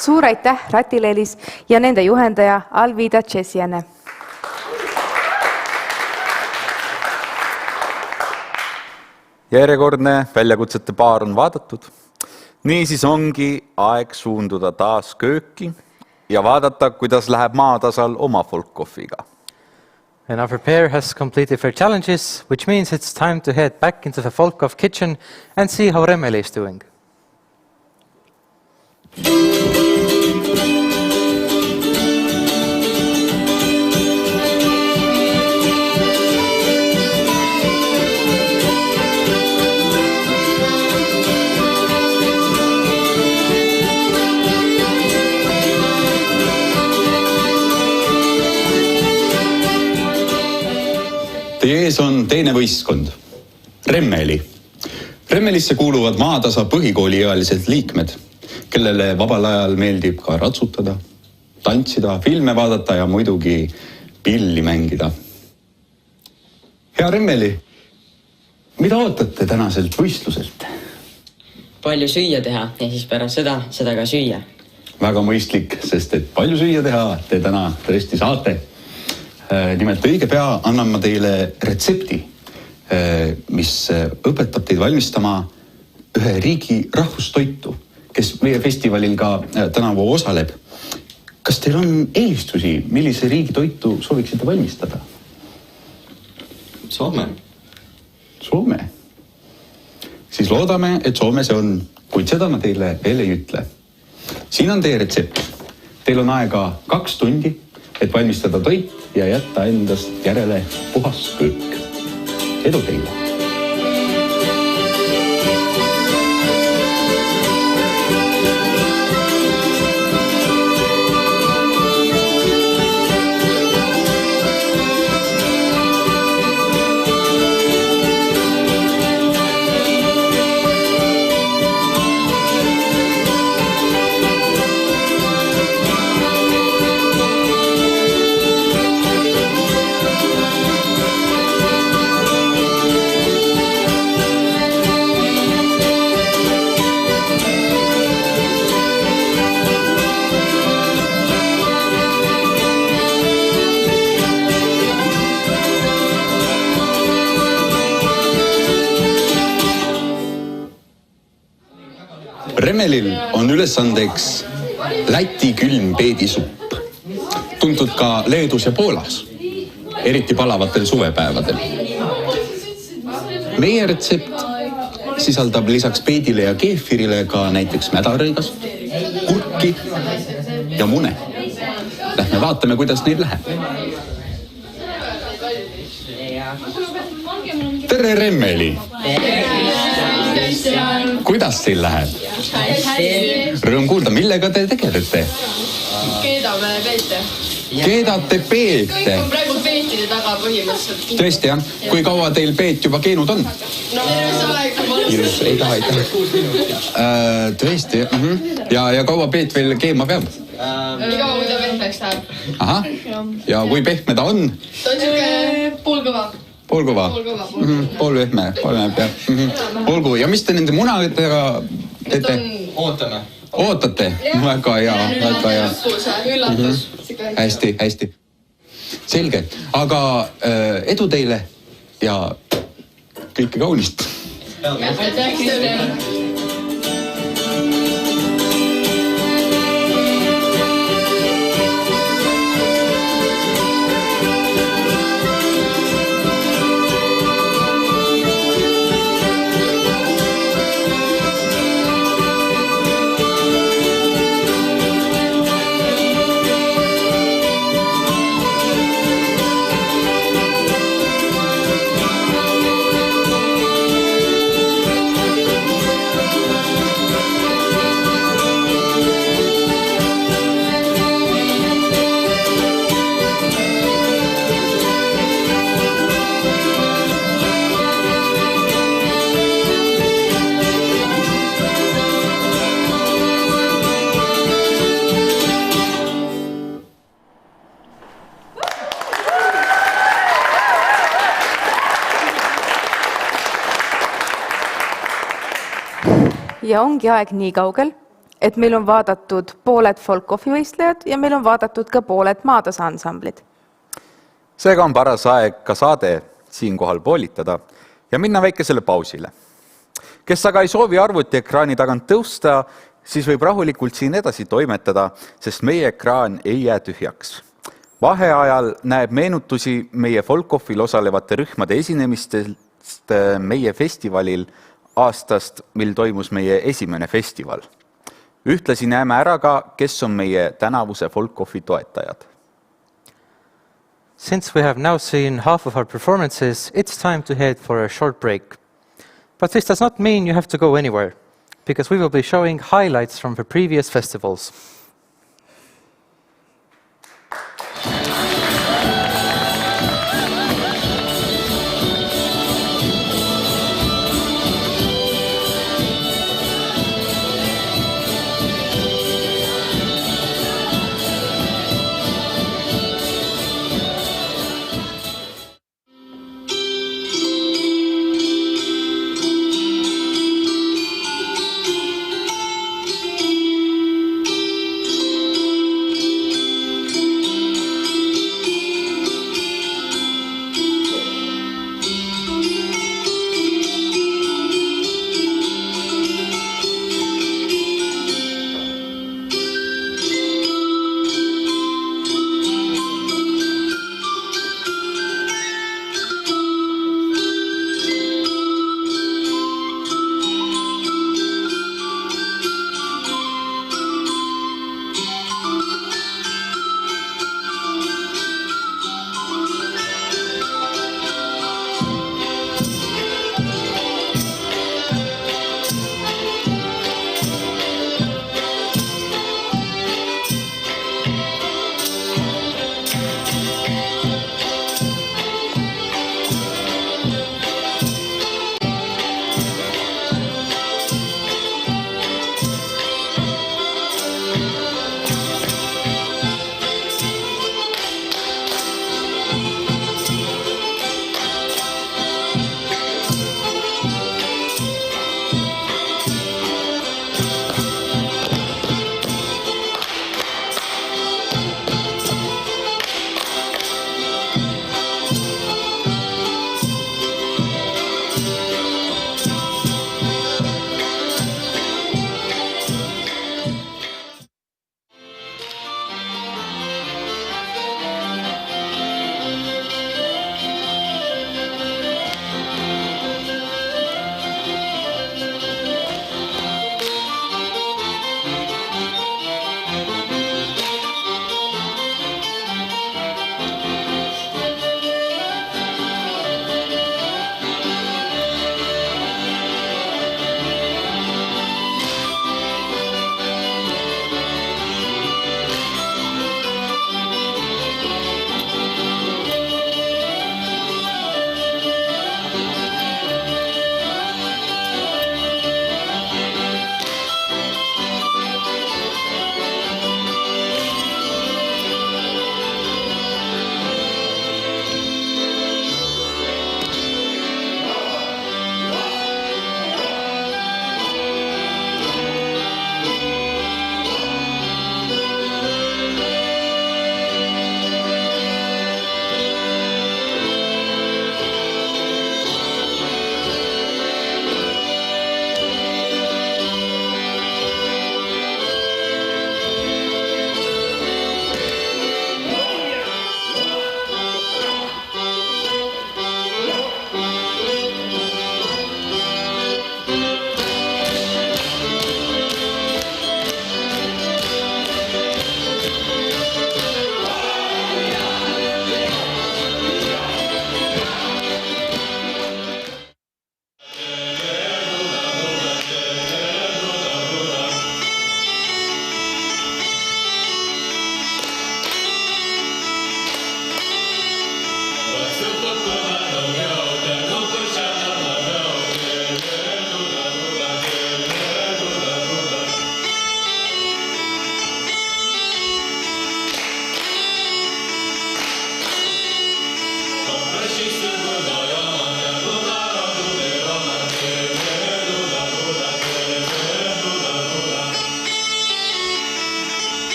Suur aitäh Ratileelis ja nende juhendaja Alvida Tšesiane. Järjekordne väljakutsete paar on vaadatud. Niisiis ongi aeg suunduda taas kööki ja vaadata, kuidas läheb Maatasal oma Folk-Offiga. And our pair has completed their challenges, which means it's time to head back into the Folk-Off kitchen and see how Remmeli is doing. Teie ees on teine võistkond, Remmeli. Remmelisse kuuluvad Maatasa põhikooliealised liikmed, kellele vabal ajal meeldib ka ratsutada, tantsida, filme vaadata ja muidugi pilli mängida. Hea Remmeli, mida ootate tänaselt võistluselt? Palju süüa teha ja siis pärast seda ka süüa. Väga mõistlik, sest et palju süüa teha te täna tõesti saate. Nimelt õige pea annan ma teile retsepti, mis õpetab teid valmistama ühe riigi rahvustoitu, kes meie festivalil ka tänavu osaleb. Kas teil on eelistusi, millise riigi toitu sooviksite valmistada? Soome. Soome? Siis loodame, et Soome see on, kuid seda ma teile veel ei ütle. Siin on teie retsept. Teil on aega 2 tundi, et valmistada toit ja jätta endast järele puhas köök. Edu teile! Remmelil on ülesandeks Läti külm peedisupp, tuntud ka Leedus ja Poolas, eriti palavatel suvepäevadel. Meie retsept sisaldab lisaks peedile ja keefirile ka näiteks mädarõigast, kurki ja mune. Lähme vaatame, kuidas neil läheb. Tere Remmeli! Kuidas teil läheb? Rõõm kuulda, millega te tegelete? Keedame peete. Keedate peete? Kõik on praegu peetide taga põhimõtteliselt. Tõesti, jah? Kui kaua teil peet juba keenud on? No, Ilus, ei taha. Tõesti, ja kaua peet veel keema peab? Nii kaua, kui ta pehmeks läheb. Aha, ja kui pehme ta on? Ta on siuke poolkõva. Poolkõva? Poolpehme peab. Olgu, ja mis te nende munadega teete? Ootame. Ootate? Väga hea, väga hea. Üllatus. Hästi. Selge, aga edu teile ja kõike kaunist. Ja ongi aeg nii kaugel, et meil on vaadatud pooled Folk-Offi võistlejad ja meil on vaadatud ka pooled Maatasa ansamblid. Seega on paras aeg ka saade siinkohal poolitada ja minna väikesele pausile. Kes aga ei soovi arvutiekraani tagant tõusta, siis võib rahulikult siin edasi toimetada, sest meie ekraan ei jää tühjaks. Vaheajal näeb meenutusi meie Folk-Offil osalevate rühmade esinemistest meie festivalil aastast, mil toimus meie esimene festival. Ühtlasi näeme ära ka, kes on meie tänavuse Folk-Offi toetajad. Since we have now seen half of our performances, it's time to head for a short break. But this does not mean you have to go anywhere, because we will be showing highlights from the previous festivals.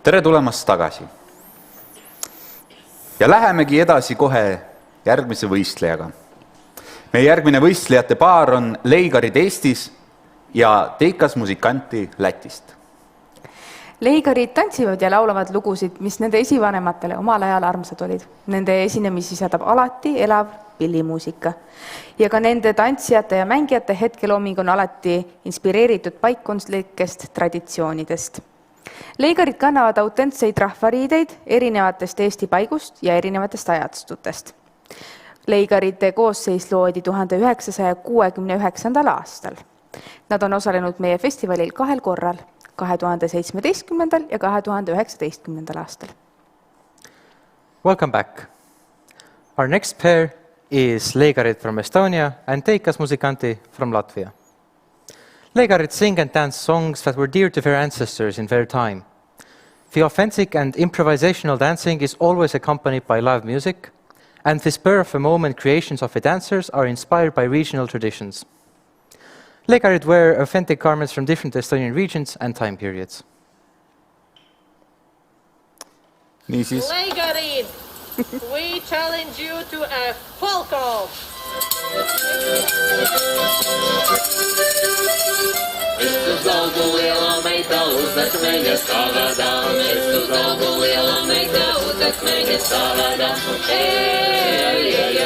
tere tulemast tagasi. Ja lähemegi edasi kohe järgmise võistlejaga. Meie järgmine võistlejate paar on Leigarid Eestis ja Teikas Musikanti Lätist. Leigarid tantsivad ja laulavad lugusid, mis nende esivanematele omal ajal armsad olid. Nende esinemisi saadab alati elav pillimuusika. Ja ka nende tantsijate ja mängijate hetkelooming on alati inspireeritud paikkunstlikest traditsioonidest. Leigarid kannavad autentseid rahvariideid erinevatest Eesti paigust ja erinevatest ajastutest. Leigarite koosseis loodi 1969. aastal. Nad on osalenud meie festivalil 2 korral, 2017. ja 2019. aastal. Welcome back. Our next pair is Leigarid from Estonia and Teikas Musikanti from Latvia. Leigarid sing and dance songs that were dear to their ancestors in their time. The authentic and improvisational dancing is always accompanied by live music, and the spur-of-the-moment creations of the dancers are inspired by regional traditions. Leigarid wear authentic garments from different Estonian regions and time periods. Niisiis. Leigarid, we challenge you to a folk-off. Istus laululiela meitä uusat meidät saadaan. Istus laululiela meitä uusat meidät saadaan. Hei,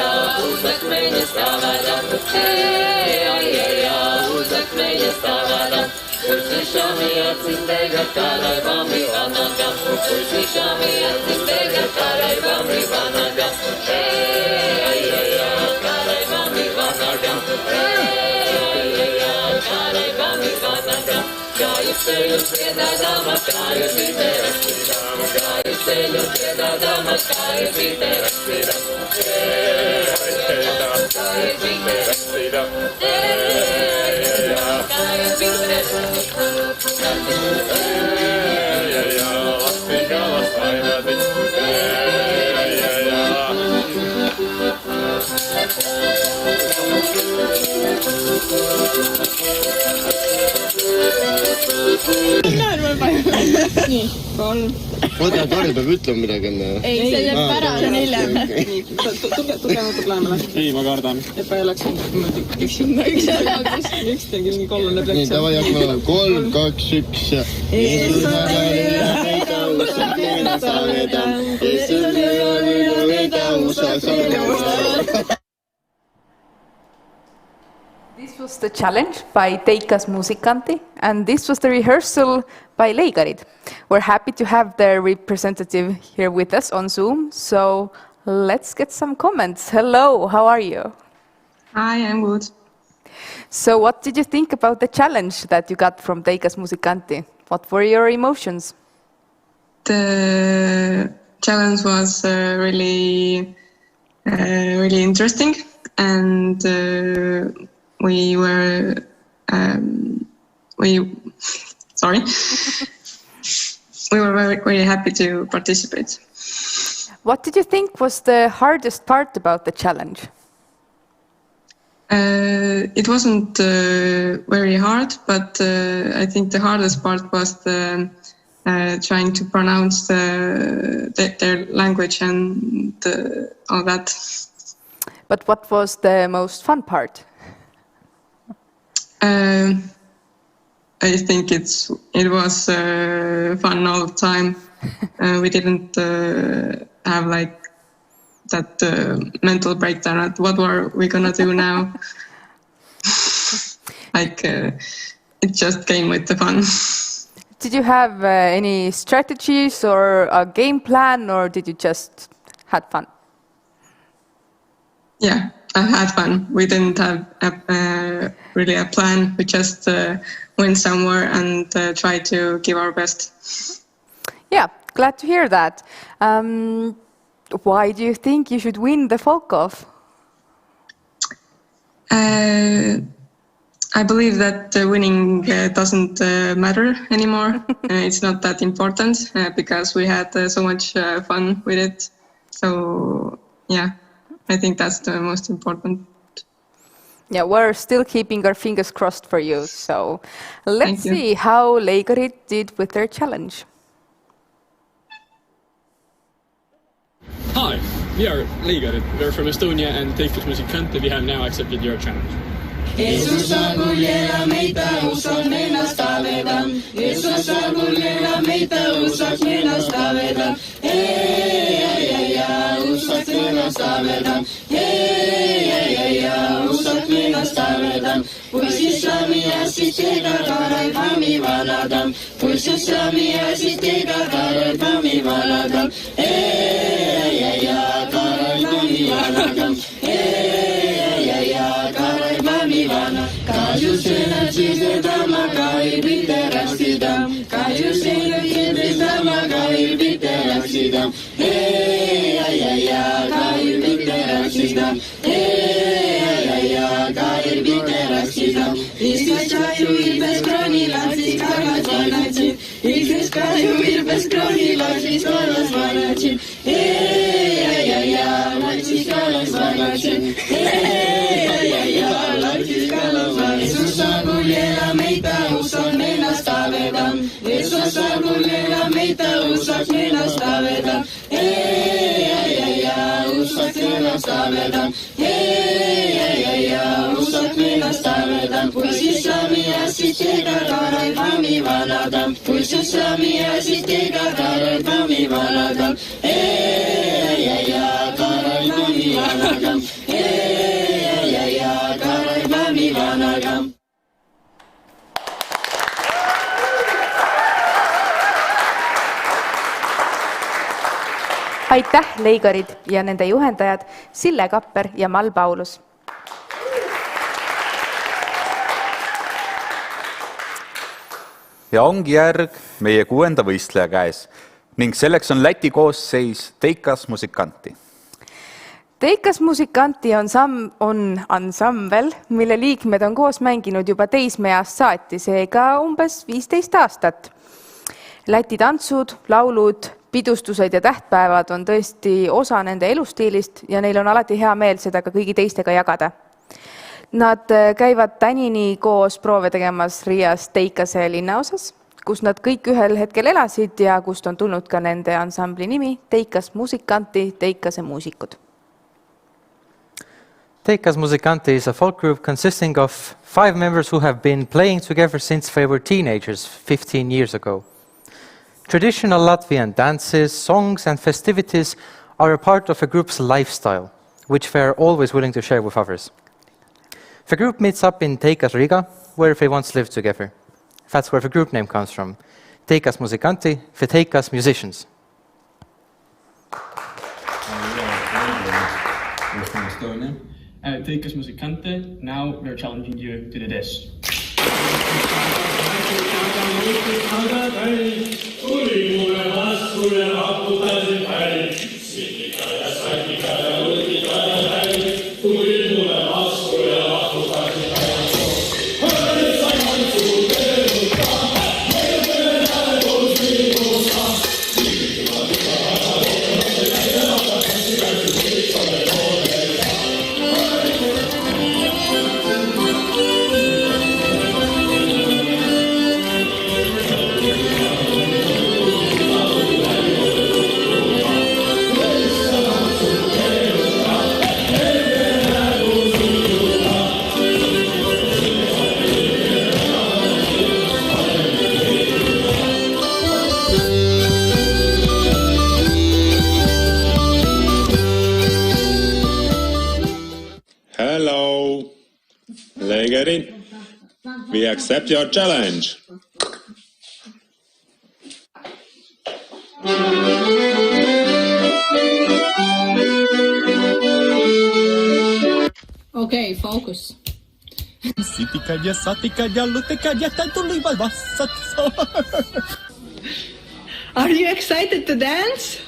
uusat meidät saadaan. Hei, uusat meidät saadaan. Uslyšamy, jak si tega karaj vami vanaga. Uslyšamy, jak si tega karaj vami vanaga. Hej, karaj vami vanaga. Hej, karaj vami vanaga. Kaju se ljudjeda dama, kaju si te raspidam. Kaju se ljudjeda dama, kaju si te raspidam. Hej, kaju si te raspidam. Nii, 3. Oota, Kari peab ütlema midagi enne. Ei, see jääb ära, see on hiljem. Tugevatud lähemale. Ei, ma kardan. Et pa ei oleks üks tegi mingi kollane pleks. Nii, tavai hakkame 3, 2, 1 ja... This was the challenge by Teikas Musikanti, and this was the rehearsal by Leigarid. We're happy to have their representative here with us on Zoom, so let's get some comments. Hello, how are you? Hi, I'm good. So what did you think about the challenge that you got from Teikas Musikanti? What were your emotions? The challenge was really interesting, and we were very happy to participate. What did you think was the hardest part about the challenge? It wasn't very hard, but I think the hardest part was trying to pronounce their language and all that. But what was the most fun part? I think it was fun all the time. We didn't have like that mental breakdown at what were we gonna do now. It just came with the fun. Did you have any strategies or a game plan, or did you just had fun? Yeah, I had fun. We didn't have really a plan. We just went somewhere and tried to give our best. Yeah, glad to hear that. Why do you think you should win the Folk-Off? I believe that winning doesn't matter anymore. It's not that important because we had so much fun with it. So, yeah, I think that's the most important. Yeah, we're still keeping our fingers crossed for you. So let's see how Leigarid did with their challenge. We are Leigarid. We're from Estonia and Tartu Musikante. We have now accepted your challenge. Jeesusa kuljela meitä usat mennast aveda. Jeesusa kuljela meitä usat mennast aveda. Hei, usat mennast aveda. Hei, usat mennast aveda. Puisissami äsitega karaipami vanadam. Puisissami äsitega karaipami vanadam. Hei, karaipami vanadam. Hei, karaipami vanadam. Kajusena chizedama kaibiterassidam. Kajusena chizedama kaibiterassidam. Hei, kaibiterassidam. Hei, kaibiterassidam. Iskaju ilbes kronilasis kalas vanatsin. Iskaju ilbes kronilasis kalas vanatsin. Hei, lasis kalas vanatsin. Hei, lasis kalas vanatsin. Jeesusa kuljela meitä usat mennast aveda. Jeesusa kuljela meitä usat mennast aveda. Hei, usat mennast aveda. Hei, usat mennast aveda. Puisissami äsitega karaipami vanadam. Puisissami äsitega karaipami vanadam. Hei, karaipami vanadam. Hei, karaipami vanadam. Aitäh, Leigarid ja nende juhendajad Sille Kapper ja Mal Paulus. Ja ongi järg meie 6. võistleja käes ning selleks on Läti koosseis Teikas Musikanti. Teikas Musikanti on ansambel, mille liikmed on koos mänginud juba teismeeast saati, seega umbes 15 aastat. Läti tantsud, laulud, pidustused ja tähtpäevad on tõesti osa nende elustiilist ja neil on alati hea meel seda ka kõigi teistega jagada. Nad käivad tänini koos proove tegemas Riias Teikase linnaosas, kus nad kõik ühel hetkel elasid ja kust on tulnud ka nende ansambli nimi Teikas Musikanti, Teikase muusikud. Teikas Musikanti is a folk group consisting of 5 members who have been playing together since they were teenagers 15 years ago. Traditional Latvian dances, songs and festivities are a part of a group's lifestyle, which they are always willing to share with others. The group meets up in Teikas, Riga, where they once lived together. That's where the group name comes from. Teikas Musikanti, the Teikas musicians. We're from Estonia. Teikas Musikante, now we're challenging you to do this. Hello, Leigarid. We accept your challenge. Okay, focus. Are you excited to dance?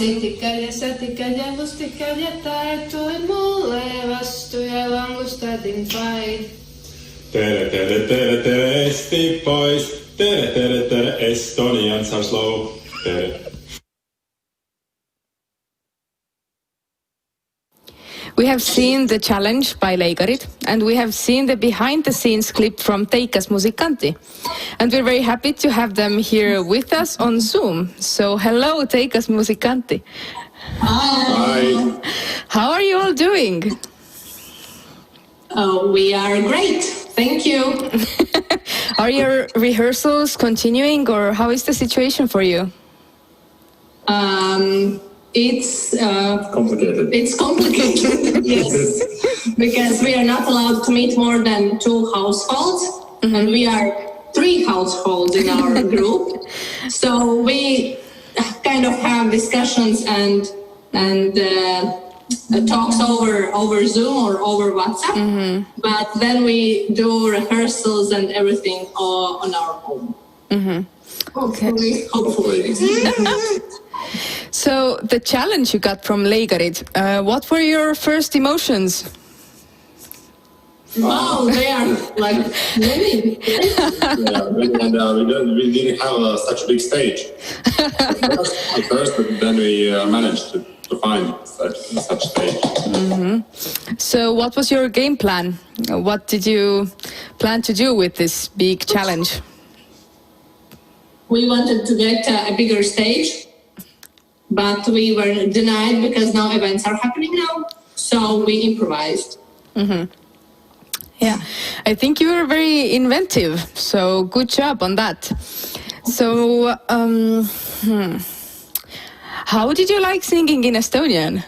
Sitikad ja sätikad ja lustikad ja tartuin mulle vastu ja langustadin vain. Tere, Eesti pois. Tere, Estonians are slow. Tere. We have seen the challenge by Leigarid, and we have seen the behind-the-scenes clip from Teikas Musikanti. And we're very happy to have them here with us on Zoom. So hello, Teikas Musikanti. Hi. How are you all doing? Oh, we are great. Thank you. Are your rehearsals continuing, or how is the situation for you? It's complicated. It's complicated, yes, because we are not allowed to meet more than 2 households, and we are 3 households in our group. So we kind of have discussions and talks over Zoom or over WhatsApp, but then we do rehearsals and everything on our own. Hopefully. So the challenge you got from Leigarid, what were your first emotions? Wow, they are like many. We didn't have such a big stage at first, but then we managed to find such stage. So what was your game plan? What did you plan to do with this big challenge? We wanted to get a bigger stage, but we were denied because no events are happening now. So we improvised. Yeah, I think you were very inventive. So good job on that. So how did you like singing in Estonian?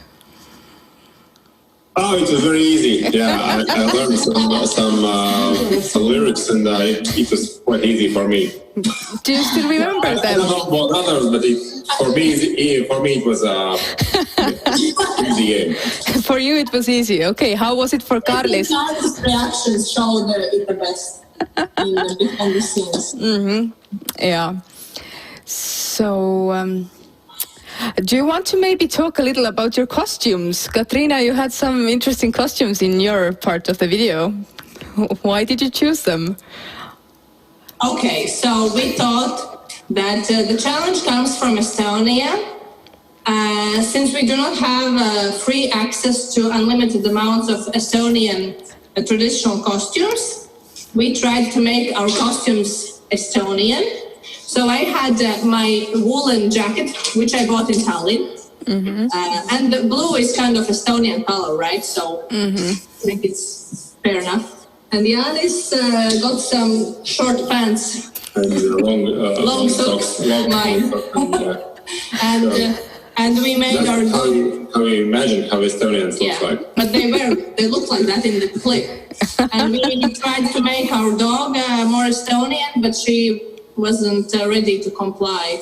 Oh, it was very easy. Yeah, I learned some lyrics, and it was quite easy for me. Do you still remember them? I don't know about others, but for me it was easy game. For you it was easy. Okay, how was it for Karlis? Karlis' reactions showed it the best behind the scenes. Yeah. So, do you want to maybe talk a little about your costumes? Katrina, you had some interesting costumes in your part of the video. Why did you choose them? Okay, so we thought that the challenge comes from Estonia. Since we do not have free access to unlimited amounts of Estonian traditional costumes, we tried to make our costumes Estonian. So I had my woolen jacket, which I bought in Tallinn. And the blue is kind of Estonian color, right? So I think it's fair enough. And Janis got some short pants. And long socks, mine. And we made our dog. How you imagine how Estonians look like. But they look like that in the clip. And we tried to make our dog more Estonian, but she wasn't ready to comply.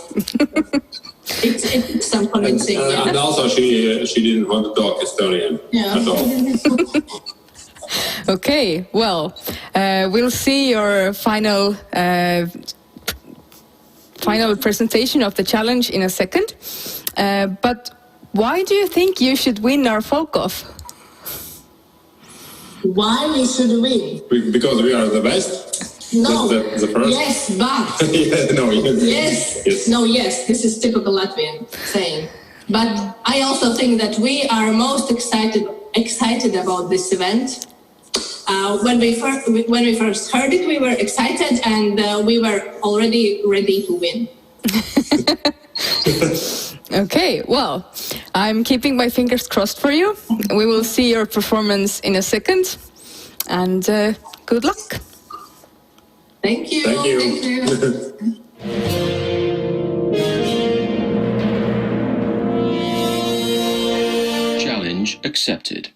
It took some convincing. And also she didn't want to talk Estonian at all. Okay, well, we'll see your final presentation of the challenge in a second. But why do you think you should win our Folk-Off? Why we should win? Because we are the best? No. The first? Yes, but. Yes. No, yes. This is typical Latvian saying. But I also think that we are most excited about this event. When we first heard it, we were excited and we were already ready to win. Okay, well, I'm keeping my fingers crossed for you. We will see your performance in a second. And good luck. Thank you. Thank you. Thank you. Challenge accepted.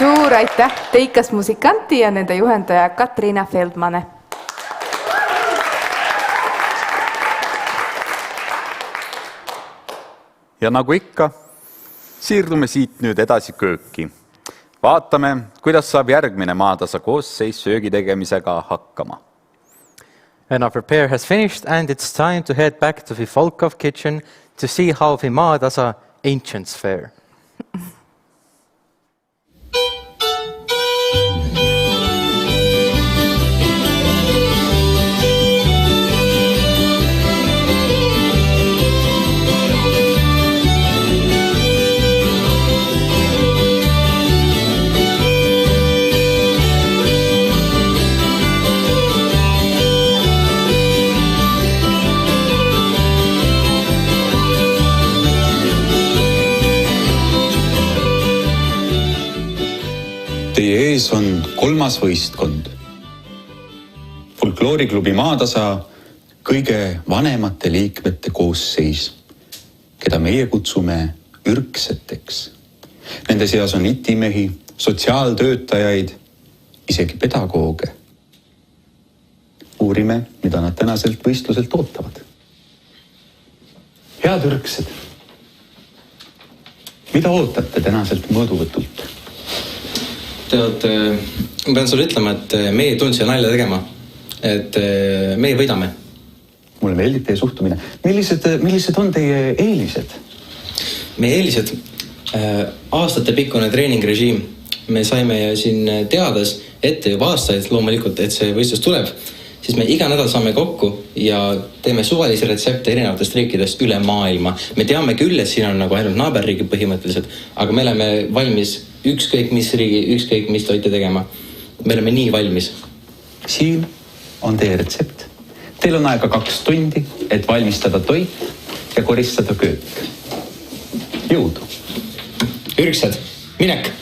Suur aitäh Teikas Musikanti ja nende juhendaja Katriina Feldmane. Ja nagu ikka, siirdume siit nüüd edasi kööki. Vaatame, kuidas saab järgmine Maatasa koosseis söögi tegemisega hakkama. And our prepare has finished and it's time to head back to the Folk-Off kitchen to see how the Maatasa ancients fare. Teie ees on 3. võistkond. Folklooriklubi Maatasa kõige vanemate liikmete koosseis, keda meie kutsume ükseteks. Nende seas on itimehi, sotsiaaltöötajaid, isegi pedagooge. Uurime, mida nad tänaselt võistluselt ootavad. Head üksed, mida ootate tänaselt mõõduvõtult? Tead, ma pean sulle ütlema, et meie tundsi nalja tegema, et meie võidame. Mulle meeldib teie suhtumine. Millised on teie eelised? Meie eelised? Aastate pikkune treeningrežiim. Me saime siin teades ette juba aastaid loomulikult, et see võistlus tuleb. Siis me iga nädal saame kokku ja teeme suvalisi retsepte erinevatest riikidest üle maailma. Me teame küll, et siin on nagu ainult naaberriigi põhimõtteliselt, aga me oleme valmis ükskõik mis riigi, ükskõik mis toite tegema. Me oleme nii valmis. Siin on teie retsept. Teil on aega 2 tundi, et valmistada toit ja koristada köök. Jõudu! Üksed, minek!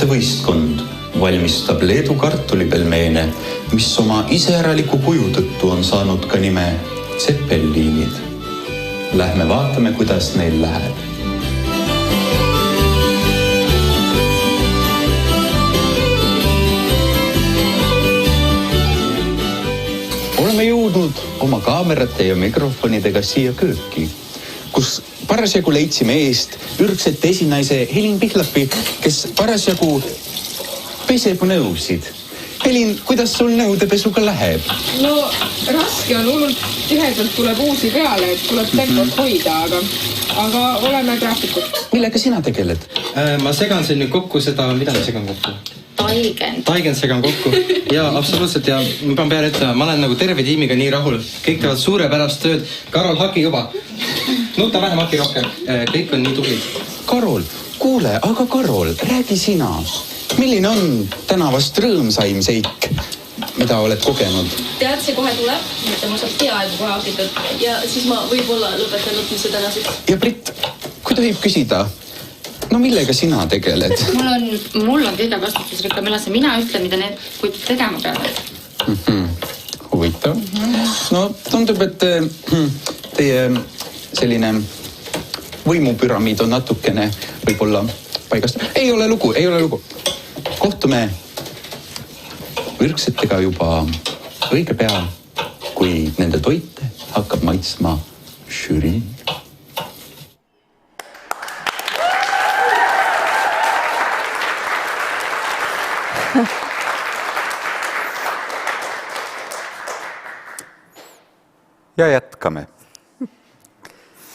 Võistkond valmistab Leedu kartulipelmeene, mis oma iseäraliku kuju tõttu on saanud ka nime Zeppeliinid. Lähme vaatame, kuidas neil läheb. Oleme jõudnud oma kaamerate ja mikrofonidega siia kööki, kus parasjagu leidsime eest ürgsete esinaise Helin Pihlapi, kes parasjagu peseb nõusid. Helin, kuidas sul nõudepesuga läheb? No raske on, hullult tihedalt tuleb uusi peale, et tuleb tempot hoida, aga oleme graafikud. Millega sina tegeled? Ma segan siin nüüd kokku seda, mida ma segan kokku? Taigend segan kokku. Ja, absoluutselt. Ja ma pean peale ütlema, ma olen nagu terve tiimiga nii rahul. Kõik teevad suurepärast tööd. Karol, haki juba. Nuta vähem, haki rohkem. Kõik on nii tublid. Karol, kuule, aga Karol, räägi sina. Milline on tänavast rõõmsaim seik, mida oled kogenud? Tead, see kohe tuleb, mitte ma saab peaaegu kohe hakitud. Ja siis ma võib-olla lõpetan õppimise tänaseks. Ja Britt, kui tohib küsida, no millega sina tegeled? Mul on kõige vastutusrikka, millal see mina ütlen, mida need kuid tegema peavad. Huvitav. No tundub, et teie selline võimupüramiid on natukene võib-olla paigast. Ei ole lugu. Kohtume ürksetega juba õige pea, kui nende toite hakkab maitsma žürii. Ja jätkame.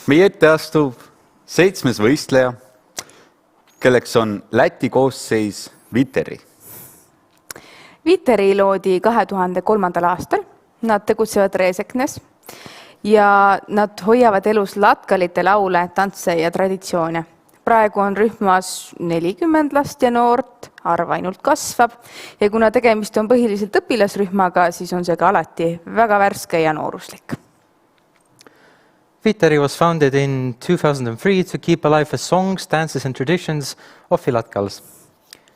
Meie ette astub 7. võistleja, kelleks on Läti koosseis Viteri. Viteri loodi 2003. aastal. Nad tegutsevad Reeseknes ja nad hoiavad elus latkalite laule, tantse ja traditsioone. Praegu on rühmas 40 last ja noort, arv ainult kasvab ja kuna tegemist on põhiliselt õpilasrühmaga, siis on see ka alati väga värske ja nooruslik. Viiteri was founded in 2003 to keep alive the songs, dances and traditions of Filatkals.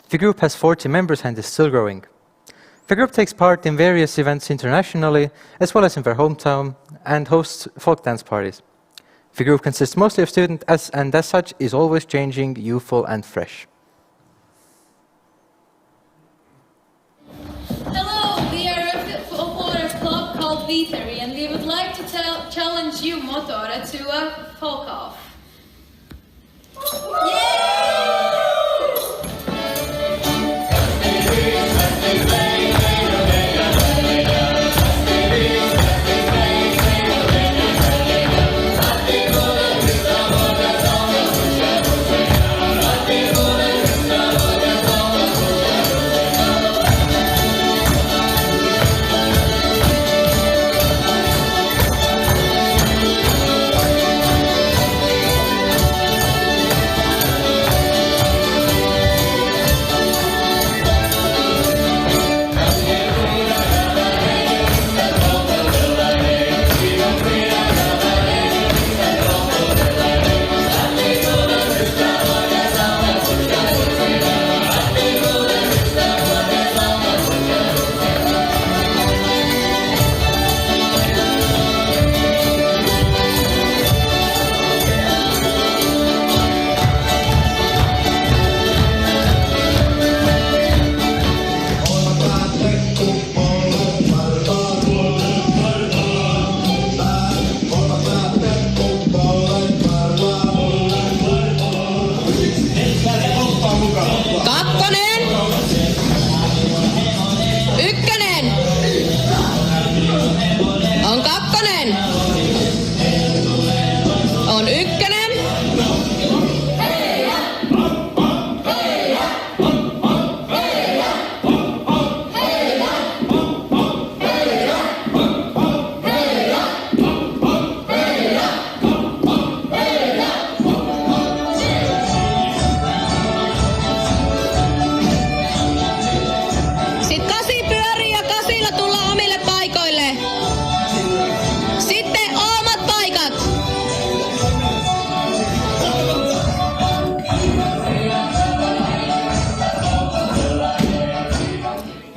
The group has 40 members and is still growing. The group takes part in various events internationally, as well as in their hometown, and hosts folk dance parties. The group consists mostly of students and as such is always changing, youthful and fresh. Hello, we are a folklore club called Viiteri, and we would like to challenge you, Motora, to a folk-off.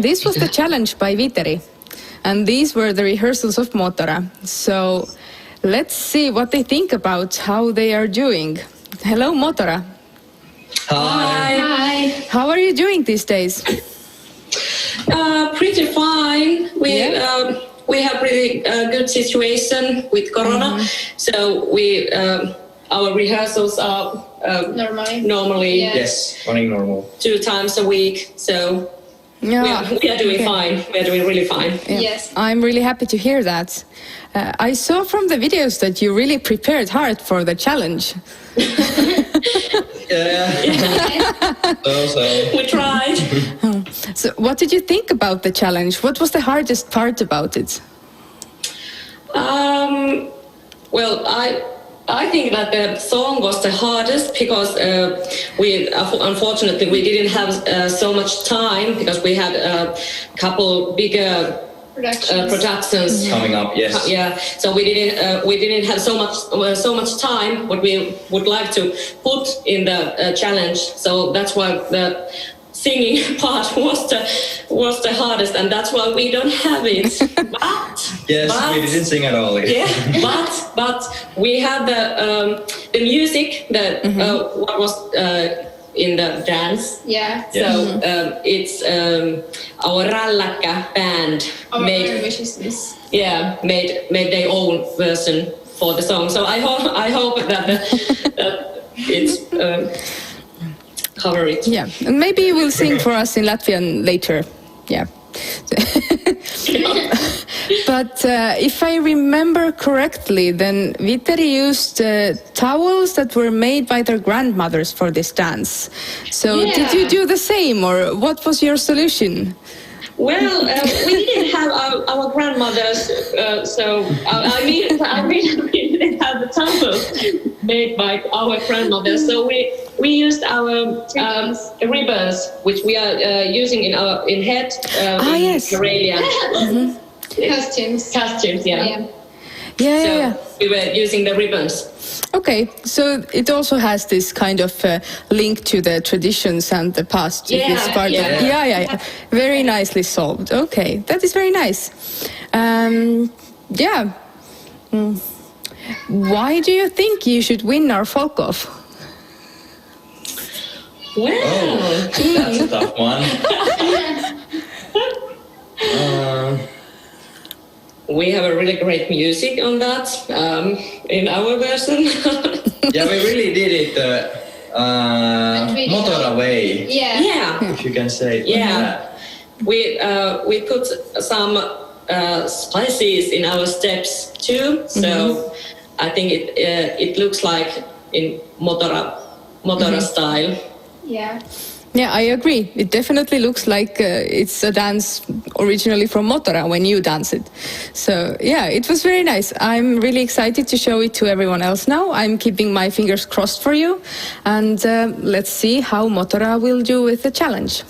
This was the challenge by Viiteri, and these were the rehearsals of Motora. So let's see what they think about how they are doing. Hello, Motora. Hi. Hi. How are you doing these days? Pretty fine. We have pretty good situation with Corona, so our rehearsals are normally running normal 2 times a week. So we are doing fine. We are doing really fine. Yeah. Yes, I'm really happy to hear that. I saw from the videos that you really prepared hard for the challenge. We tried. So what did you think about the challenge? What was the hardest part about it? Well, I think that the song was the hardest because unfortunately we didn't have so much time because we had a couple bigger productions coming up. Yes. Yeah. So we didn't have so much time what we would like to put in the challenge. So that's why the singing part was the hardest, and that's why we don't have it. But we didn't sing at all. Yeah, but we had the music that what was in the dance. Yeah. So it's our Rallakka band made their own version for the song. So I hope that it's cover it. Yeah, and maybe you will sing for us in Latvian later. Yeah. But if I remember correctly, then Viiteri used towels that were made by their grandmothers for this dance. So did you do the same, or what was your solution? Well, we didn't have our grandmothers, so I mean, we didn't have the tumbles made by our grandmothers. So we used our ribbons, which we are using in head in Karelia. Costumes, yeah. Yeah. We were using the ribbons. Okay, so it also has this kind of link to the traditions and the past. Yeah. Very nicely solved. Okay, that is very nice. Why do you think you should win our Folk-Off? Well, that's a tough one. We have a really great music on that in our version. Yeah, we really did it Motora way. Yeah. If you can say. Yeah. We put some spices in our steps too. So I think it looks like in Motora style. Yeah. Yeah, I agree. It definitely looks like it's a dance originally from Motora when you dance it. So yeah, it was very nice. I'm really excited to show it to everyone else now. I'm keeping my fingers crossed for you. And let's see how Motora will do with the challenge.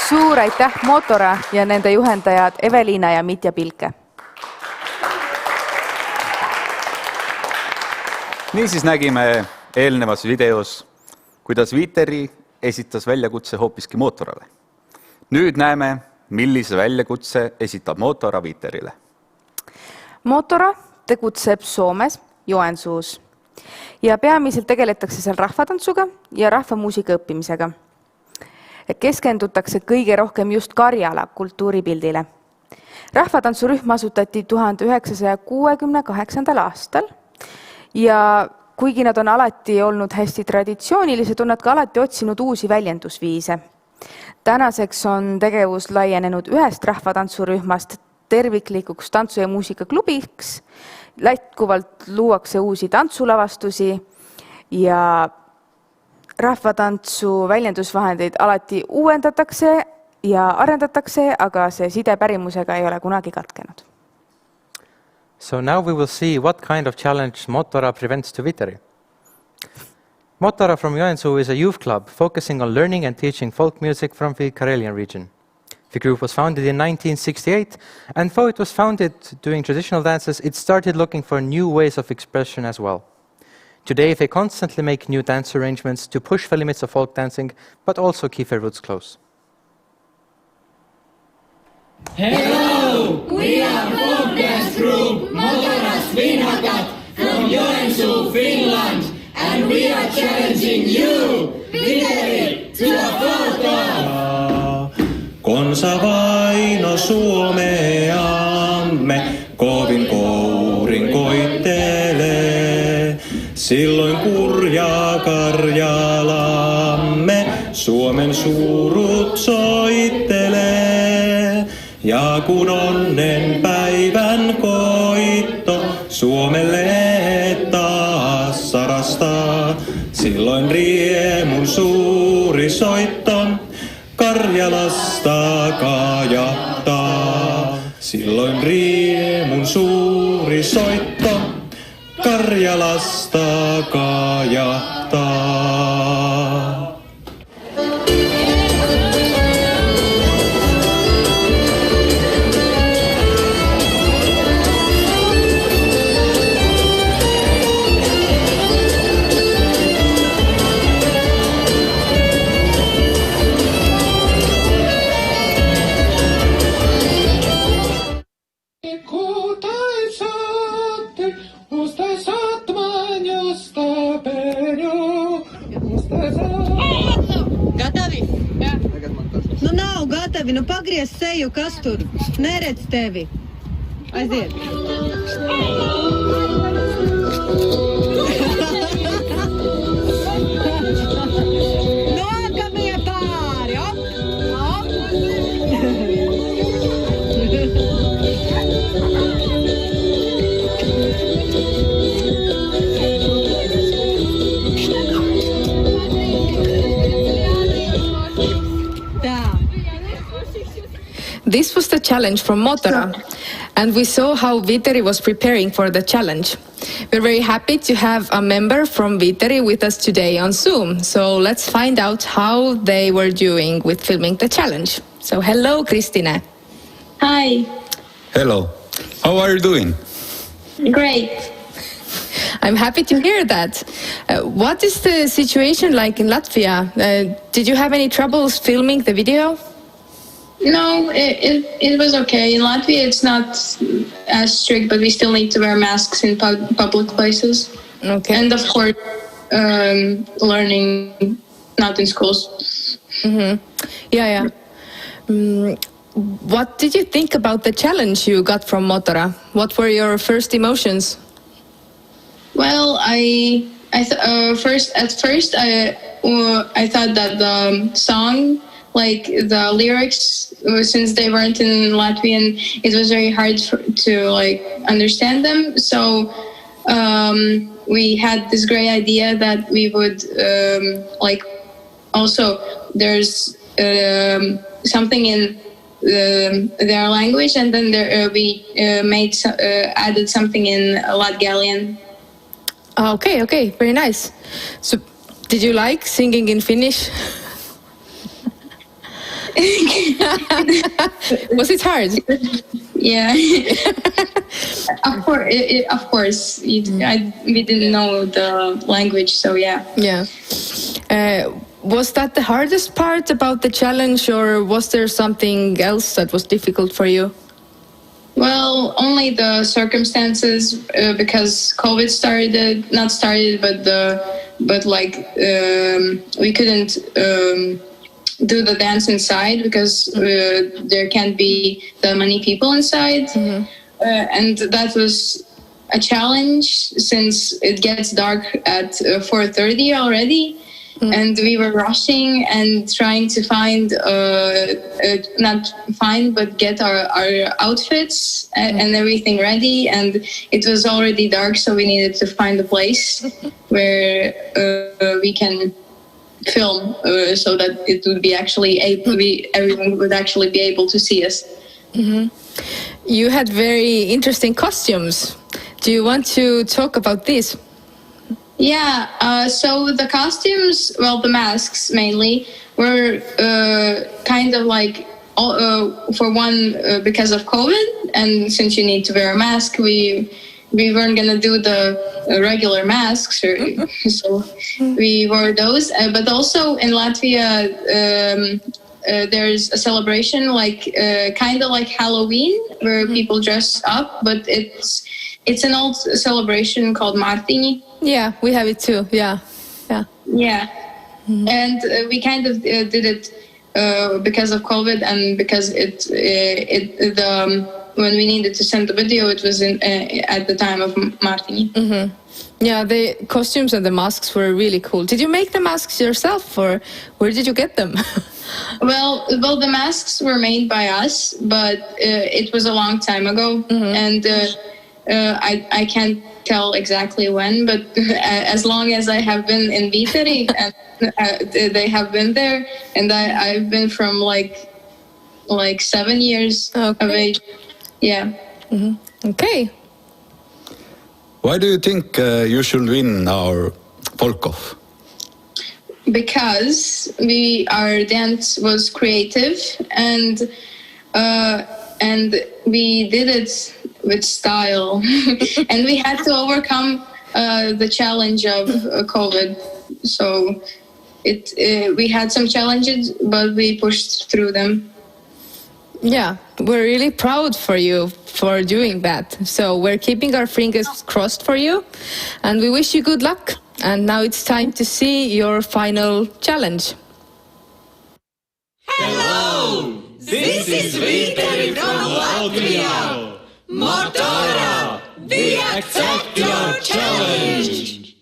Suur aitäh Motora ja nende juhendajad Eveliina ja Mitja Pilke. Niisiis nägime eelnevas videos, kuidas Viteri esitas väljakutse hoopiski Motorale. Nüüd näeme, millise väljakutse esitab Motora Viterile. Motora tegutseb Soomes Joensuus ja peamiselt tegeletakse seal rahvatantsuga ja rahvamuusika õppimisega. Keskendutakse kõige rohkem just Karjala kultuuripildile. Rahvatantsurühm asutati 1968. aastal ja kuigi nad on alati olnud hästi traditsioonilised, on nad ka alati otsinud uusi väljendusviise. Tänaseks on tegevus laienenud ühest rahvatantsurühmast terviklikuks tantsu- ja muusikaklubiks. Lätkuvalt luuakse uusi tantsulavastusi ja rahvatantsu väljendusvahendeid alati uuendatakse ja arendatakse, aga see side pärimusega ei ole kunagi katkenud. So now we will see what kind of challenge Motora presents to Vitteri. Motora from Joensuu is a youth club focusing on learning and teaching folk music from the Karelian region. The group was founded in 1968, and though it was founded doing traditional dances, it started looking for new ways of expression as well. Today, they constantly make new dance arrangements to push the limits of folk dancing, but also keep their roots close. Hello! We are folk dance group Motoras from Joensuu, Finland, and we are challenging you, Vitteri, to a folk-off! Konsa vaino Suomeamme kovin kourin koittelee. Silloin kurjaa Karjalamme Suomen suurut soittelee. Ja kun onnen päivän koitto Suomelle taas sarastaa, silloin riemun suuri soitto Karjalasta kajahtaa. Silloin riemun suuri soitto Karjalasta kajahtaa. Nu nav gatavi, nu pagriez seju, kas tur? Neredz tevi. Aiziet. Nākamie pāri, op! This was the challenge from Motora, and we saw how Vitteri was preparing for the challenge. We're very happy to have a member from Vitteri with us today on Zoom, so let's find out how they were doing with filming the challenge. So hello, Kristine. Hi. Hello. How are you doing? Great. I'm happy to hear that. What is the situation like in Latvia? Did you have any troubles filming the video? No, it was okay. In Latvia, it's not as strict, but we still need to wear masks in public places. Okay. And of course, learning not in schools. Mm-hmm. Yeah. What did you think about the challenge you got from Motora? What were your first emotions? Well, at first I thought that the song, like the lyrics, since they weren't in Latvian, it was very hard to understand them. So we had this great idea that we would also there's something in their language, and then we added something in Latgalian. Okay, very nice. So, did you like singing in Finnish? Was it hard? Yeah. Of course. We didn't know the language, so yeah. Yeah. Was that the hardest part about the challenge, or was there something else that was difficult for you? Well, only the circumstances, because COVID we couldn't do the dance inside because there can't be that many people inside. Mm-hmm. And that was a challenge since it gets dark at 4:30 already. And we were rushing and trying to find, not find, but get our outfits and everything ready. And it was already dark, so we needed to find a place where we can film so that it would be actually everyone would actually be able to see us. You had very interesting costumes. Do you want to talk about this? Yeah, so the costumes, well, the masks mainly, were kind of like, for one, because of COVID, and since you need to wear a mask, we weren't going to do the regular masks, so we wore those. But also in Latvia, there's a celebration like kind of like Halloween, where people dress up, but it's an old celebration called Martini. Yeah, we have it too. Yeah. And we kind of did it because of COVID, and because when we needed to send the video, it was at the time of Martini. Yeah, the costumes and the masks were really cool. Did you make the masks yourself, or where did you get them? Well, the masks were made by us, but it was a long time ago, and I can't tell exactly when, but as long as I have been in Viiteri, they have been there, and I've been from like 7 years of age. Yeah. Okay. Why do you think you should win our Folk-Off? Because our dance was creative, and we did it with style, and we had to overcome the challenge of COVID. So we had some challenges, but we pushed through them. Yeah, we're really proud for you for doing that. So we're keeping our fingers crossed for you, and we wish you good luck. And now it's time to see your final challenge. Hello! This is Viiteri from Latvia. Motora, we accept your challenge.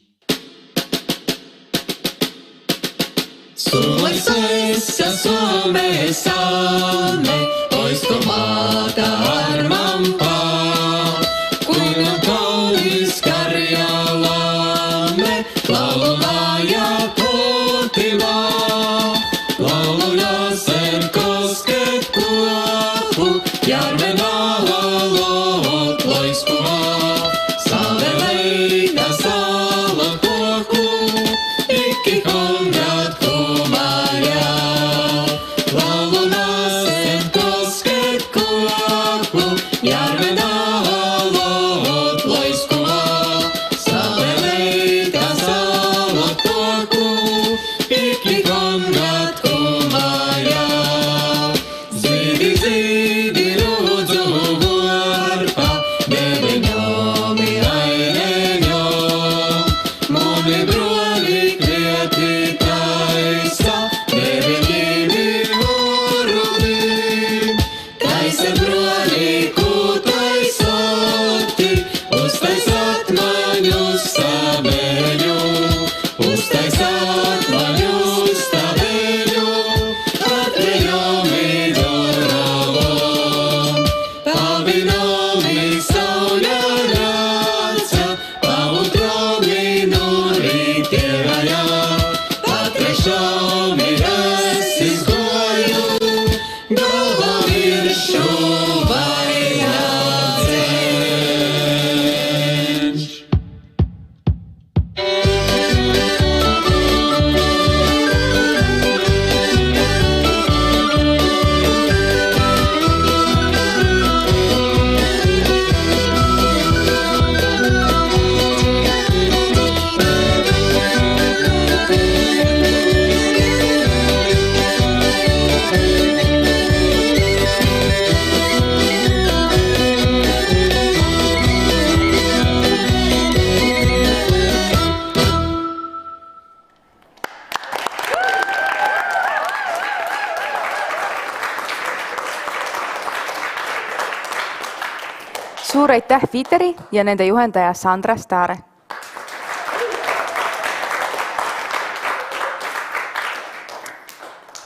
Suoisessa Suomeen saamme poistumaata armampaa, kuin on kaunis Karjalamme, laulaa ja puutilaa. Lauluja sen kosket kuohu, järven alalot loiskuvaa. Saaveleita saalon kuohu, ikkikongat kumajaa. Lauluna sen kosket kuohu, järven alalot loiskuvaa. Saaveleita saalon kuohu, ikkikongat kumajaa. Zidi, zidi, ruutu huarpa, devenjomi ainenjo. Moni bruoli kvieti taisa, devenjivi huurumi. Taisa bruoli kuutaisotti, ustaisat manjusta menju. Ustaisat manjusta menju, Patrejomi doravo. Pavinomi sauljaraca, pavutromi nuritiraja. Patrešomi rasizgoju, novo viršu vajadzenš. Suur aitäh Viiteri ja nende juhendaja Sandra Stare.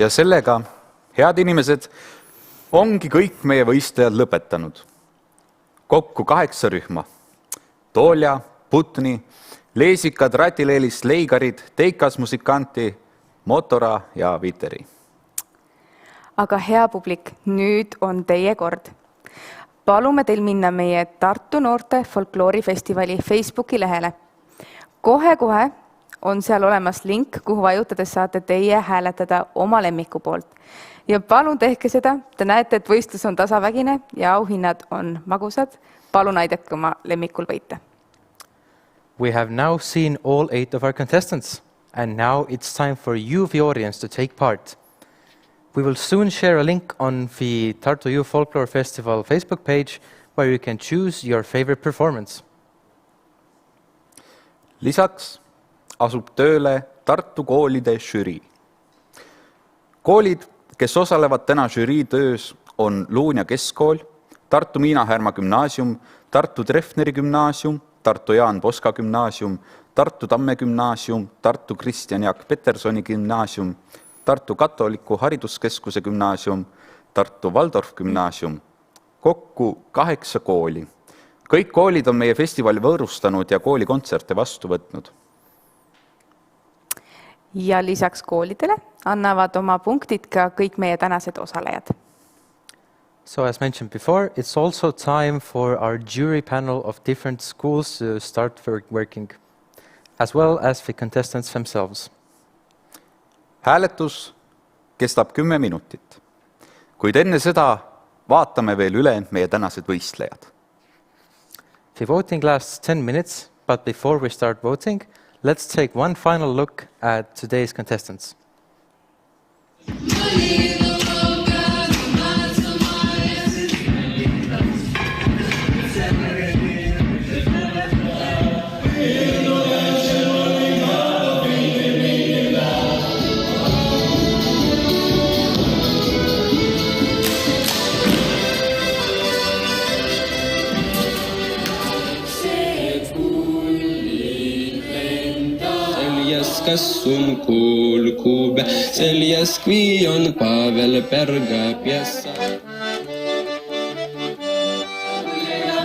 Ja sellega, head inimesed, ongi kõik meie võistlejad lõpetanud. Kokku 8 rühma. Toolja, Putni, Leesikad, Ratileelis, Leigarid, Teikas, Musikanti, Motora ja Viteri. Aga hea publik, nüüd on teie kord. Palume teil minna meie Tartu Noorte Folkloorifestivali Facebooki lehele. Kohe on seal olemas link, kuhu vajutades saate teie hääletada oma lemmiku poolt. Ja palun tehke seda, te näete, et võistlus on tasavägine ja auhinnad on magusad. Palun aidake oma lemmikul võita. We have now seen all 8 of our contestants, and now it's time for you, the audience, to take part. We will soon share a link on the Tartu Youth Folklore Festival Facebook page where you can choose your favorite performance. Lisaks asub tööle Tartu koolide žürii. Koolid, kes osalevad täna žürii töös, on Luunja keskkool, Tartu Miina Härma gümnaasium, Tartu Treffneri gümnaasium, Tartu Jaan Poska gümnaasium, Tartu Tamme gümnaasium, Tartu Kristjan Häggblom'i gümnaasium, Tartu Katoliku Hariduskeskuse gümnaasium, Tartu Waldorf gümnaasium. Kokku 8 kooli. Kõik koolid on meie festivali võõrustanud ja koolikontserte vastu võtnud. Ja lisaks koolidele annavad oma punktid ka kõik meie tänased osalejad. So as mentioned before, it's also time for our jury panel of different schools to start working, as well as the contestants themselves. Hääletus kestab 10 minutit, kuid enne seda vaatame veel üle meie tänased võistlejad. The voting lasts 10 minutes, but before we start voting, let's take one final look at today's contestants. Kassun kulkube, seljas kvi on Pavel Perga piessa.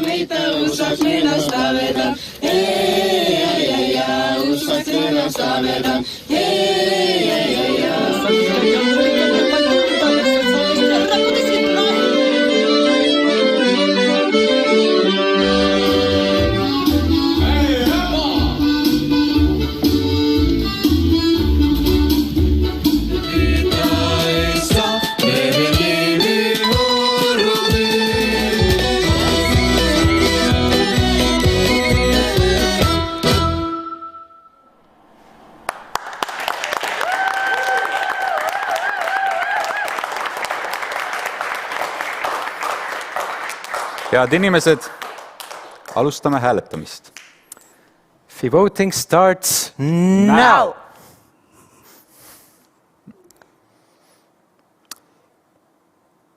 Mitä usat minä staveta, hei, usat minä staveta, hei. Head inimesed, alustame hääletamist. The voting starts now.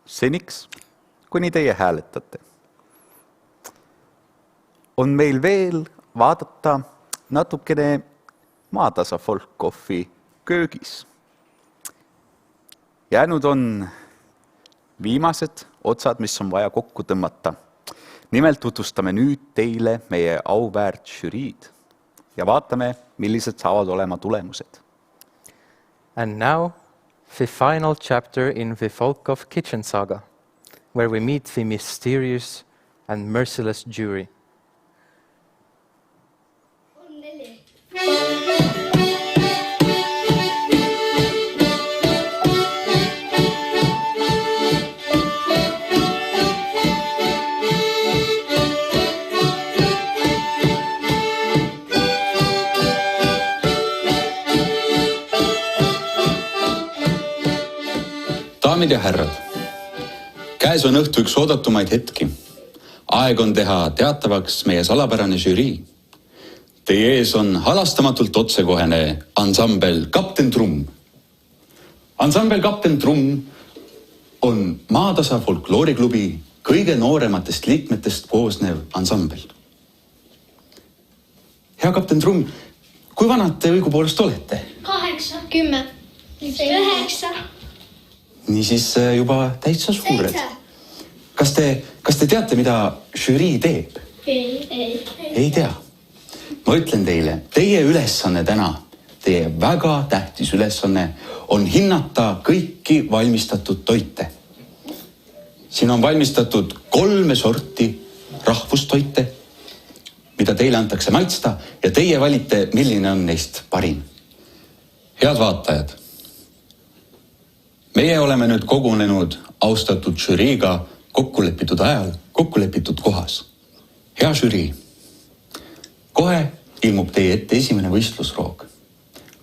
Seniks, kuni teie hääletate, on meil veel vaadata natukene Maatasa Folk-Offi köögis. Jäänud on viimased otsad, mis on vaja kokku tõmmata. Nimelt tutvustame nüüd teile meie auväärt žüriid ja vaatame, millised saavad olema tulemused. And now, the final chapter in the Folk-Off kitchen saga, where we meet the mysterious and merciless jury. Daamid ja härrad, käes on õhtu üks oodatumaid hetki. Aeg on teha teatavaks meie salapärane žürii. Teie ees on halastamatult otsekohene ansambel Kapten Trumm. Ansambel Kapten Trumm on Maatasa Folklooriklubi kõige noorematest liikmetest koosnev ansambel. Hea Kapten Trumm, kui vanad te õigupoolest olete? 8, 10, 9, Niisiis juba täitsa suured. Kas te teate, mida žürii teeb? Ei tea. Ma ütlen teile, teie ülesanne täna, teie väga tähtis ülesanne on hinnata kõiki valmistatud toite. Siin on valmistatud 3 sorti rahvustoite, mida teile antakse maitsta ja teie valite, milline on neist parim. Head vaatajad, meie oleme nüüd kogunenud austatud žüriiga kokkulepitud ajal, kokkulepitud kohas. Hea žürii, kohe ilmub teie ette esimene võistlusroog.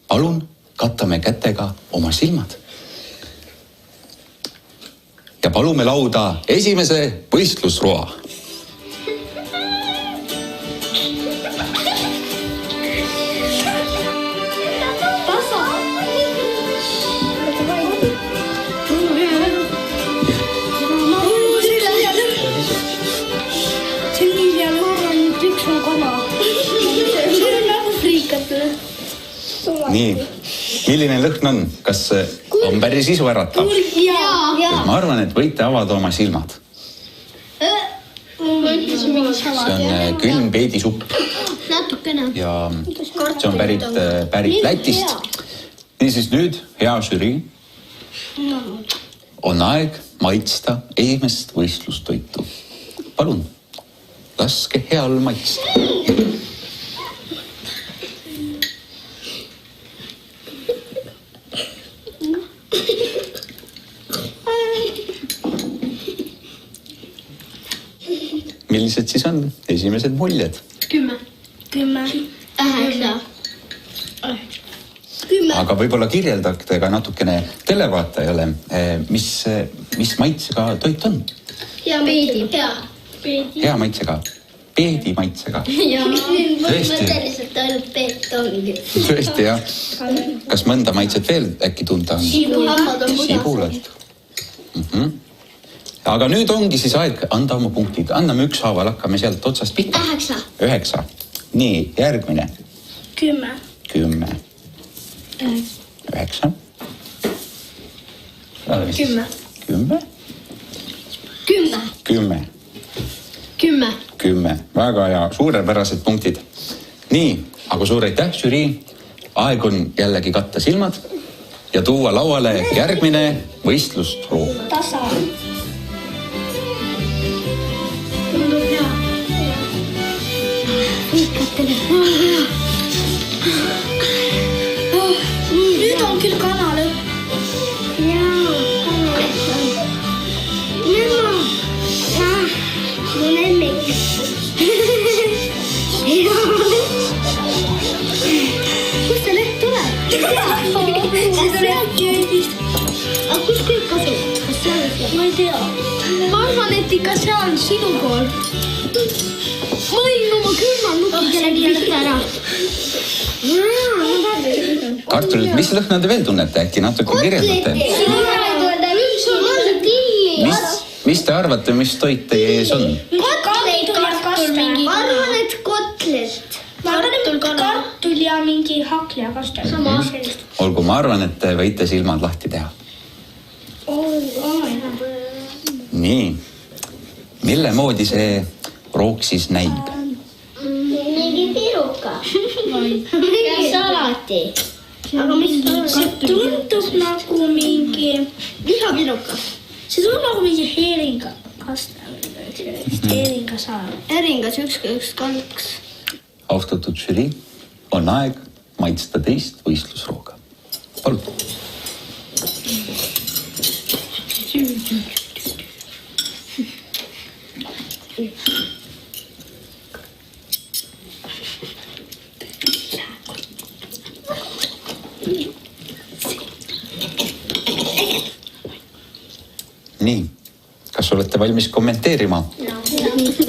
Palun kattame kätega oma silmad. Ja palume lauda esimese võistlusroa. Nii, milline lõhn on? Kas on päris isu äratav? Ma arvan, et võite avada oma silmad. See on külm peedisupp. Ja see on pärit Lätist. Niisiis nüüd, hea žürii, on aeg maitsta esimest võistlustoitu. Palun, laske heal maitsta. Millised siis on esimesed muljed? 10. 9. Aga võib-olla kirjeldate ka natukene televaatajale, mis maitsega toit on? Hea peedi. Hea maitsega. Peedi maitsega. Mõtteliselt ainult peet ongi. Tõesti, jah. Kas mõnda maitset veel äkki tunta on? Sibulat. Aga nüüd ongi siis aeg anda oma punktid. Anname ükshaaval, hakkame sealt otsast pihta. 9. Nii, järgmine. 10. 10. 9. 10. 10. 10. Väga hea, suurepärased punktid. Nii, aga suur aitäh, žürii. Aeg on jällegi katta silmad ja tuua lauale järgmine võistlusruu. Tasa. Nüüd on küll kanalõpp. Jaa, kanalõpp on. Mu lemmik. Kust see lõpp tuleb? See tuleb köögist. Aga kus kõik asub? Kas seal on? Ma ei tea. Ma arvan, et ikka seal on sinu pool. Ma olin oma külmal nukikele pihta ära. Tartu, mis lõhna te veel tunnete? Äkki natuke kirjeldate? Mis te arvate, mis toit teie ees on? Kotleid kartul mingi. Ma arvan, et kotlet. Ma arvan, et kartul ja mingi hakli ja kastel. Olgu, ma arvan, et te võite silmad lahti teha. Nii, mille moodi see roog siis näib? Mingi piruka. Mingi salati. Aga mis see tundub nagu mingi lihapiruka. See tundub nagu mingi heeringa kastel. Heeringa saal. Heringas 1-2. Austatud žürii, on aeg maitsta teist võistlusrooga. Palun. Nii, kas olete valmis kommenteerima?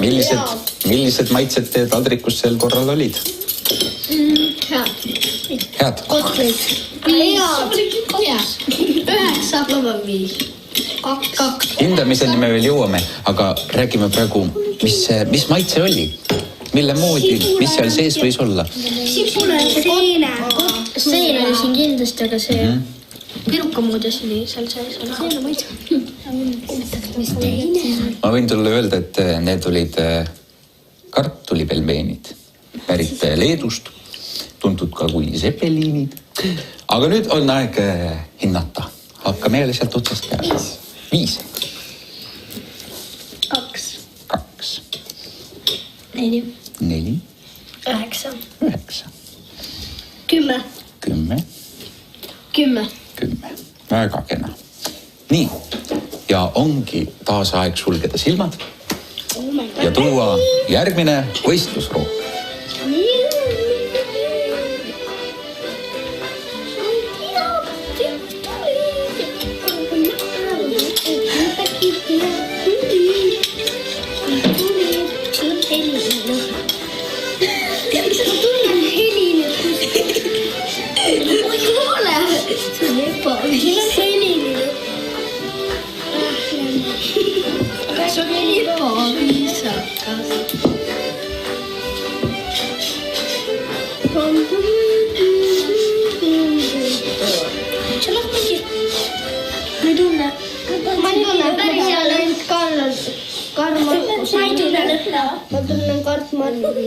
Millised maitsed teie taldrikus sel korral olid? Head. Kotlet. Head. 9. 2. Hindamiseni me veel jõuame, aga räägime praegu, mis maitse oli? Mille moodi, mis seal sees võis olla? Sipule seene. Seene oli siin kindlasti, aga see piruka moodi asi nii seal sees on. Ma võin tulle öelda, et need olid kartulipelmeenid pärit Leedust, tuntud ka kui zepeliinid. Aga nüüd on aeg hinnata. Hakkame jälle sealt otsast peale. 5. 2. 4. 9. 10. 10. Väga kena. Nii, ja ongi taas aeg sulgeda silmad ja tuua järgmine võistlusroog.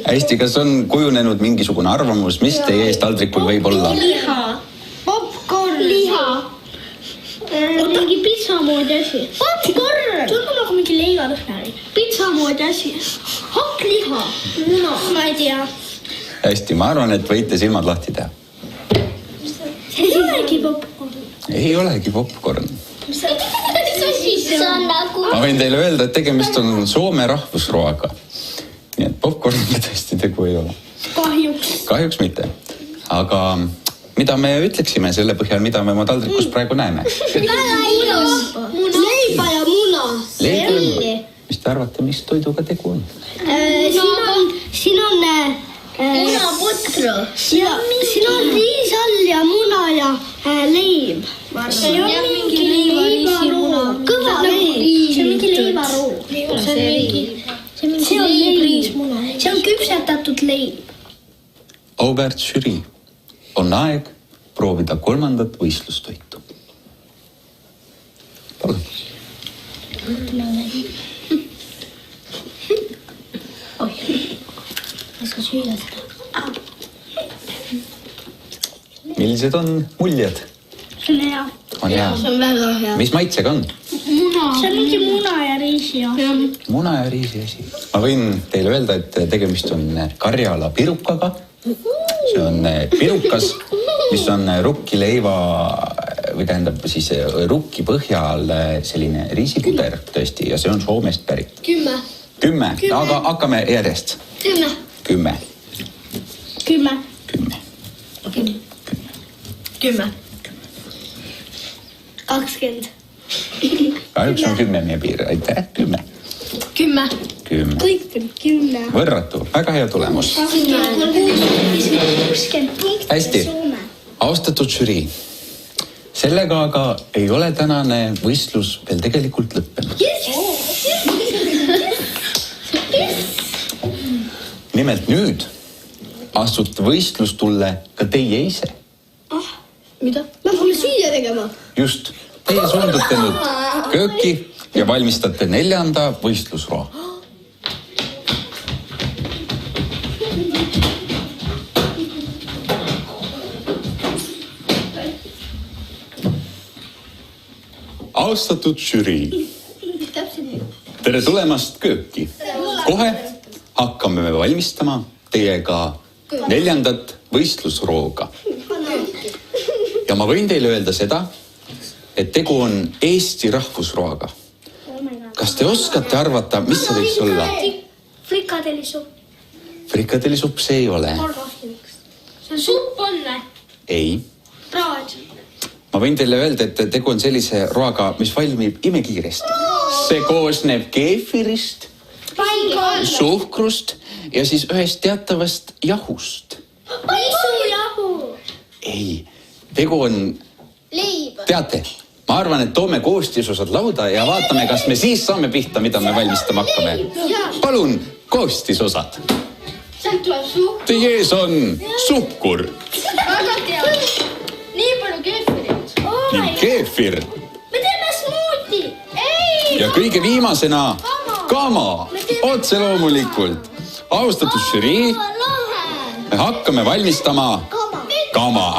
Hästi, kas on kujunenud mingisugune arvamus, mis teie ees taldrikul võib olla? Liha. Popcorn. Liha. Mingi pitsa moodi asi. Popcorn. Tuleb nagu mingi leivalõhnari. Pitsa moodi asi. Hakkliha. Muna. Ma ei tea. Hästi, ma arvan, et võite silmad lahti teha. Ei olegi popcorn. Ei olegi popcorn. See on nagu... Ma võin teile öelda, et tegemist on Soome rahvusroaga. Nii et popcorniga tõesti tegu ei ole. Kahjuks mitte. Aga mida me ütleksime selle põhjal, mida me oma taldrikus praegu näeme? Leiba ja muna. Mis te arvate, mis toiduga tegu on? Siin on munaputru. Siin on riisal ja muna ja leib. See on mingi leivaroo. Kõva leib. See on mingi leivaroo. See on leib. See on küpsetatud leib. Auväärt žürii, on aeg proovida 3. võistlustoitu. Palun. Millised on muljed? See on hea. On hea. See on väga hea. Mis maitsega on? Muna. See on mingi muna ja riisi asi. Muna ja riisi asi. Ma võin teile öelda, et tegemist on karjala pirukaga. See on pirukas, mis on rukkileiva või tähendab siis rukki põhjal selline riisipuder tõesti ja see on Soomest pärit. 10. Aga hakkame järjest. 10. 20. Kahjuks on 10 meie piir. Aitäh, 10. 10. Kõik on 10. Võrratu, väga hea tulemus. Hästi, austatud žürii. Sellega aga ei ole tänane võistlus veel tegelikult lõppenud. Nimelt nüüd astute võistlustulle ka teie ise. Mida? Me hakkame süüa tegema. Just, teie suundute nüüd kööki ja valmistate 4. võistlusroa. Austatud žürii, tere tulemast kööki. Kohe hakkame me valmistama teiega 4. võistlusrooga. Ja ma võin teile öelda seda, et tegu on Eesti rahvusroaga. Kas te oskate arvata, mis see võiks olla? Frikadellisupp. Frikadellisupp see ei ole. See on supp on või? Ei. Praad. Ma võin teile öelda, et tegu on sellise roaga, mis valmib imekiiresti. See koosneb keefirist, suhkrust ja siis ühest teatavast jahust. Paisujahu. Ei, tegu on... Leib. Teate, ma arvan, et toome koostisosad lauda ja vaatame, kas me siis saame pihta, mida me valmistama hakkame. Palun, koostisosad. Sealt tuleb suhkur. Teie ees on suhkur. Väga tead. Nii palju keefirit. Nii keefir. Me teeme smuuti. Ei! Ja kõige viimasena kama. Otse loomulikult. Austatud žürii, me hakkame valmistama kama.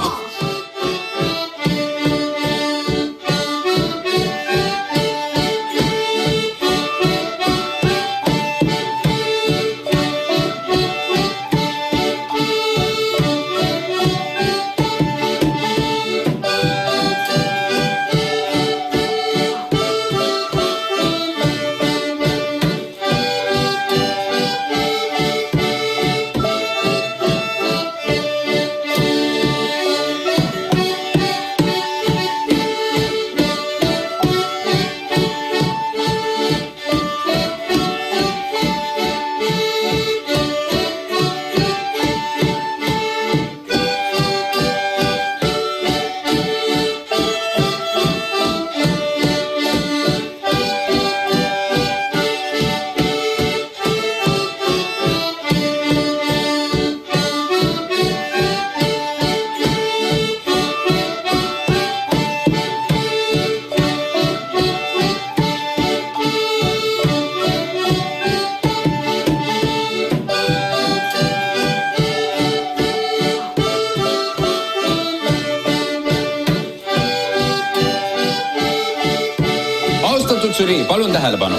Palun tähelepanu.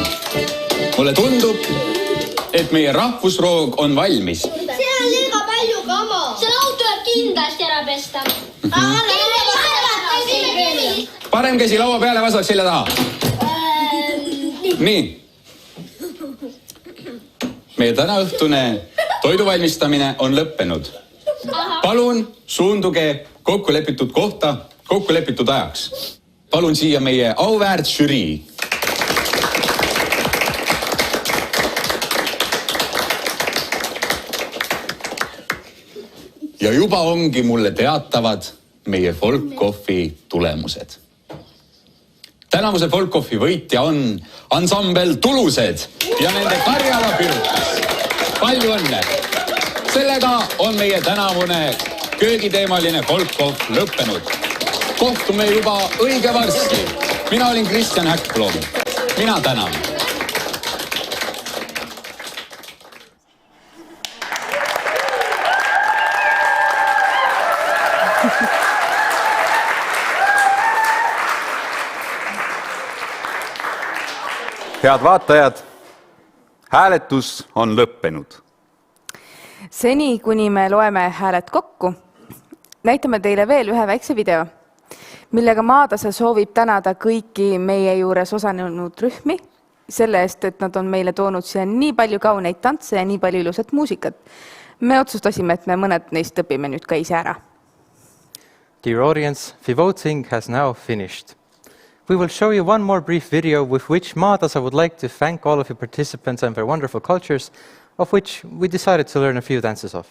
Mulle tundub, et meie rahvusroog on valmis. See on liiga palju kama. See laud tuleb kindlasti ära pesta. Parem käsi laua peale, vasak selja taha. Nii. Meie tänaõhtune toiduvalmistamine on lõppenud. Palun suunduge kokkulepitud kohta kokkulepitud ajaks. Palun siia meie auväärt žürii. Ja juba ongi mulle teatavad meie Folk-Offi tulemused. Tänavuse Folk-Offi võitja on ansambel Tulused ja nende Karjala Pirukas. Palju õnne! Sellega on meie tänavune köögiteemaline Folk-Off lõppenud. Kohtume juba õige varsti. Mina olin Kristjan Häggblom. Mina tänan. Head vaatajad, hääletus on lõppenud. Seni, kuni me loeme hääled kokku, näitame teile veel ühe väikse video, millega Maatasa soovib tänada kõiki meie juures osalenud rühmi selle eest, et nad on meile toonud siia nii palju kauneid tantse ja nii palju ilusat muusikat. Me otsustasime, et me mõned neist õpime nüüd ka ise ära. Dear audience, the voting has now finished. We will show you one more brief video with which Maatasa would like to thank all of you participants and their wonderful cultures, of which we decided to learn a few dances of.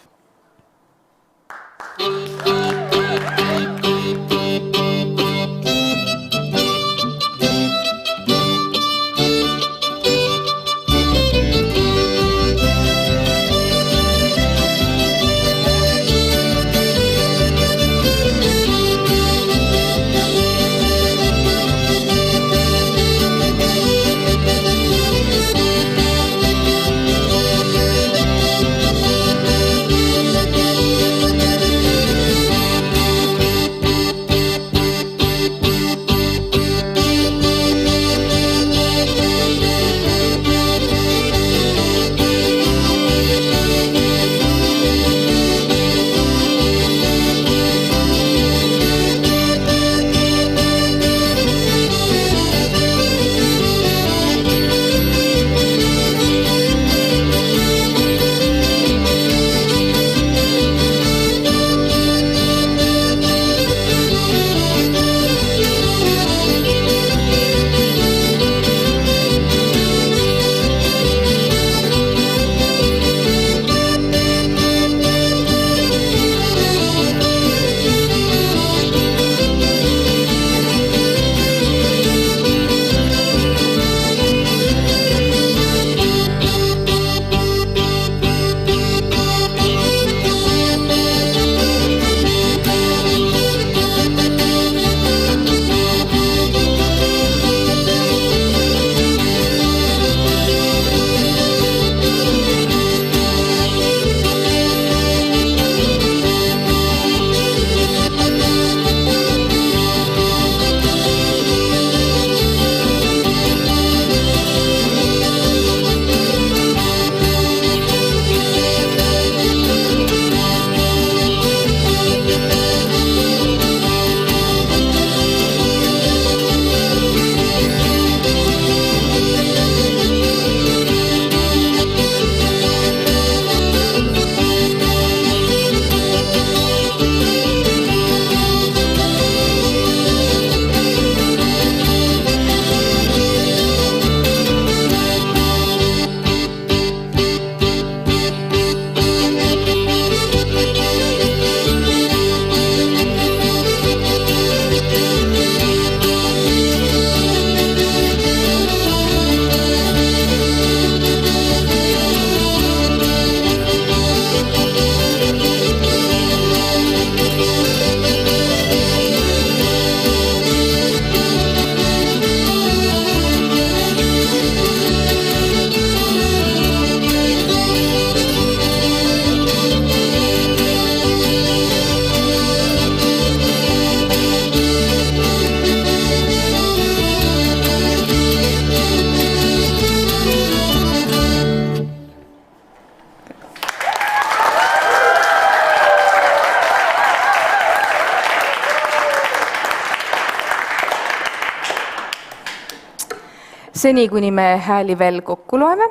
Seni, kuni me hääli veel kokku loeme,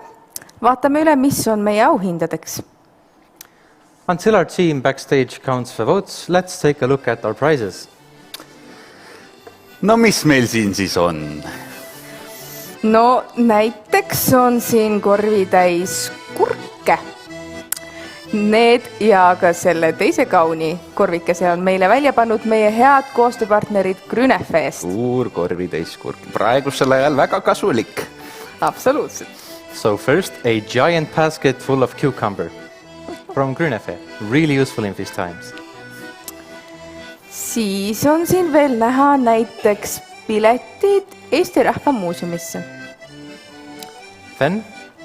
vaatame üle, mis on meie auhindadeks. Until our team backstage counts the votes, let's take a look at our prizes. No mis meil siin siis on? No näiteks on siin korvitäis kurke. Need ja ka selle teise kauni korvikese on meile välja pannud meie head koostööpartnerid Grünefest. Suur korvitäis kurk. Praegusel ajal väga kasulik. Absoluutselt. So first, a giant basket full of cucumber from Grünefe. Really useful in these times. Siis on siin veel näha näiteks piletid Eesti Rahva Muuseumisse. Then,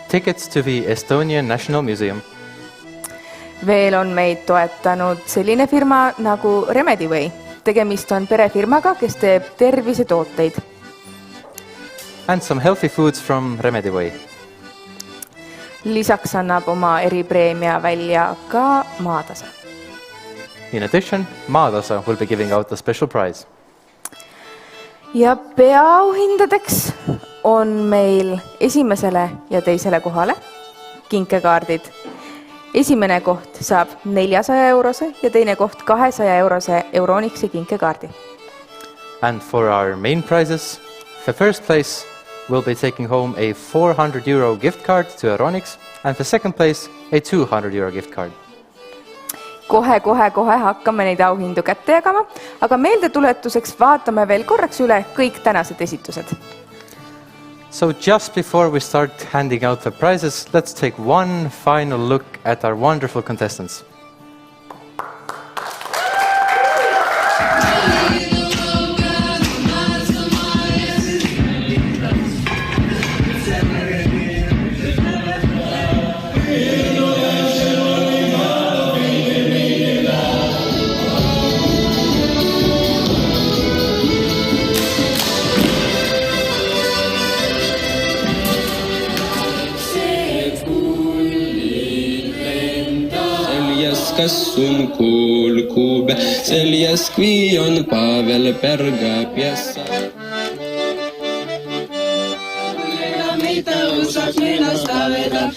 tickets to the Estonian National Museum. Veel on meid toetanud selline firma nagu Remedyway. Tegemist on perefirmaga, kes teeb tervisetooteid. And some healthy foods from Remedyway. Lisaks annab oma eripreemia välja ka Maatasa. In addition, Maatasa will be giving out a special prize. Ja peaauhindadeks on meil esimesele ja teisele kohale kinkekaardid. Esimene koht saab 400 eurose ja teine koht 200 eurose Euronixi kinkekaardi. And for our main prizes, the first place will be taking home a €400 gift card to Euronix and the second place a €200 gift card. Kohe hakkame neid auhindu kätte jagama, aga meeldetuletuseks vaatame veel korraks üle kõik tänased esitused. So just before we start handing out the prizes, let's take one final look at our wonderful contestants. Kassun kulkube, seljas kvi on Pavel Berga piessa. Meitä usaks minasta vedä,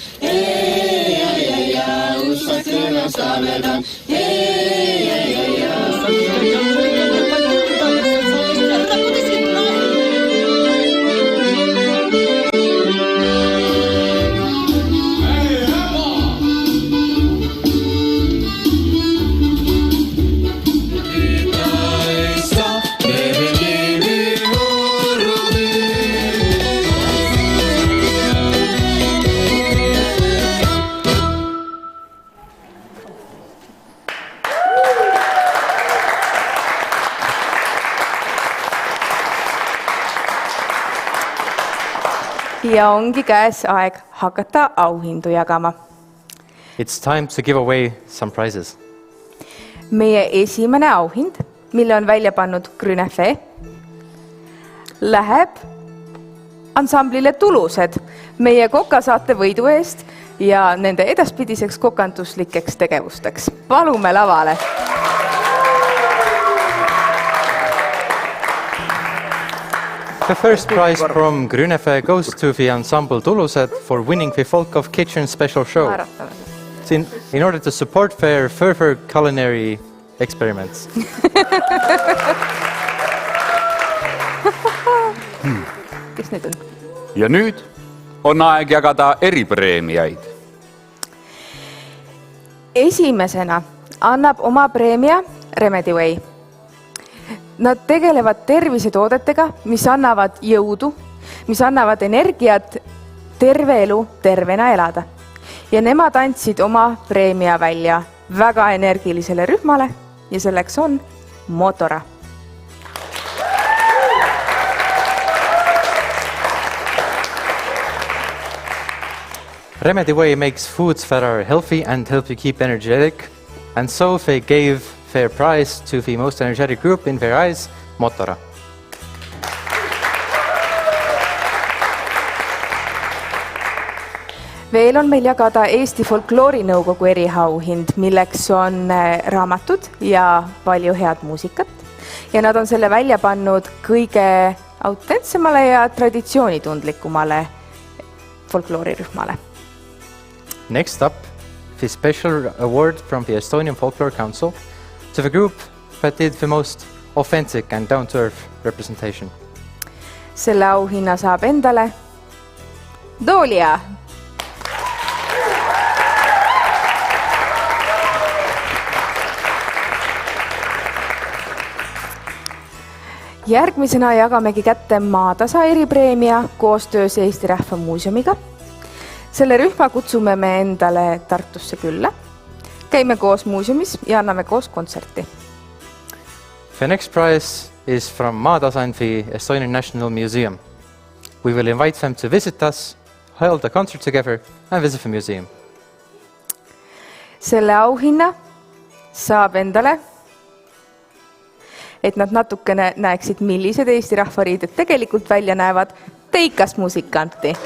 usaks minasta vedä, Ja ongi käes aeg hakata auhindu jagama. It's time to give away some prizes. Meie esimene auhind, mille on välja pannud Grünefe, läheb ansamblile Tulused meie kokasaate võidu eest ja nende edaspidiseks kokanduslikeks tegevusteks. Palume lavale! The first prize from Grünefe goes to the ensemble Tulused for winning the Folk-Off Kitchen special show. In order to support their further culinary experiments. Kes need on? Ja nüüd on aeg jagada eripreemiaid. Esimesena annab oma preemia Remedyway. Nad tegelevad tervisetoodetega, mis annavad jõudu, mis annavad energiat terve elu tervena elada. Ja nemad andsid oma preemia välja väga energilisele rühmale ja selleks on Motora. Remedyway makes foods that are healthy and help you keep energetic, and so they gave their prize to the most energetic group in their eyes, Motora. Veel on meil jagada Eesti Folkloorinõukogu eriauhind, milleks on raamatud ja palju head muusikat. Ja nad on selle välja pannud kõige autentsemale ja traditsioonitundlikumale folkoorirühmale. Next up, the special award from the Estonian Folklore Council to the group that did the most authentic and down-to-earth representation. Selle auhinna saab endale Doolia. Järgmisena jagamegi kätte Maatasa eripreemia koostöös Eesti Rahva Muuseumiga. Selle rühma kutsume me endale Tartusse külla. Käime koos muuseumis ja anname koos kontserti. The next prize is from Maatasa and the Estonian National Museum. We will invite them to visit us, hold a concert together and visit the museum. Selle auhinna saab endale, et nad natukene näeksid, millised Eesti rahvariided tegelikult välja näevad, teikas musikanti.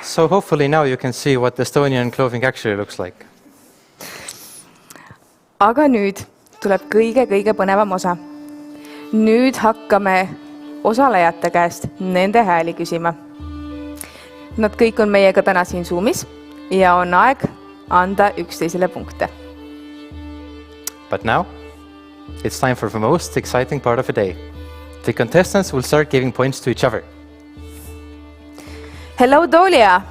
So hopefully now you can see what Estonian clothing actually looks like. Aga nüüd tuleb kõige põnevam osa. Nüüd hakkame osalejate käest nende hääli küsima. Nad kõik on meiega täna siin Zoomis ja on aeg anda üksteisele punkte. But now, it's time for the most exciting part of the day. The contestants will start giving points to each other. Hello, Doolia.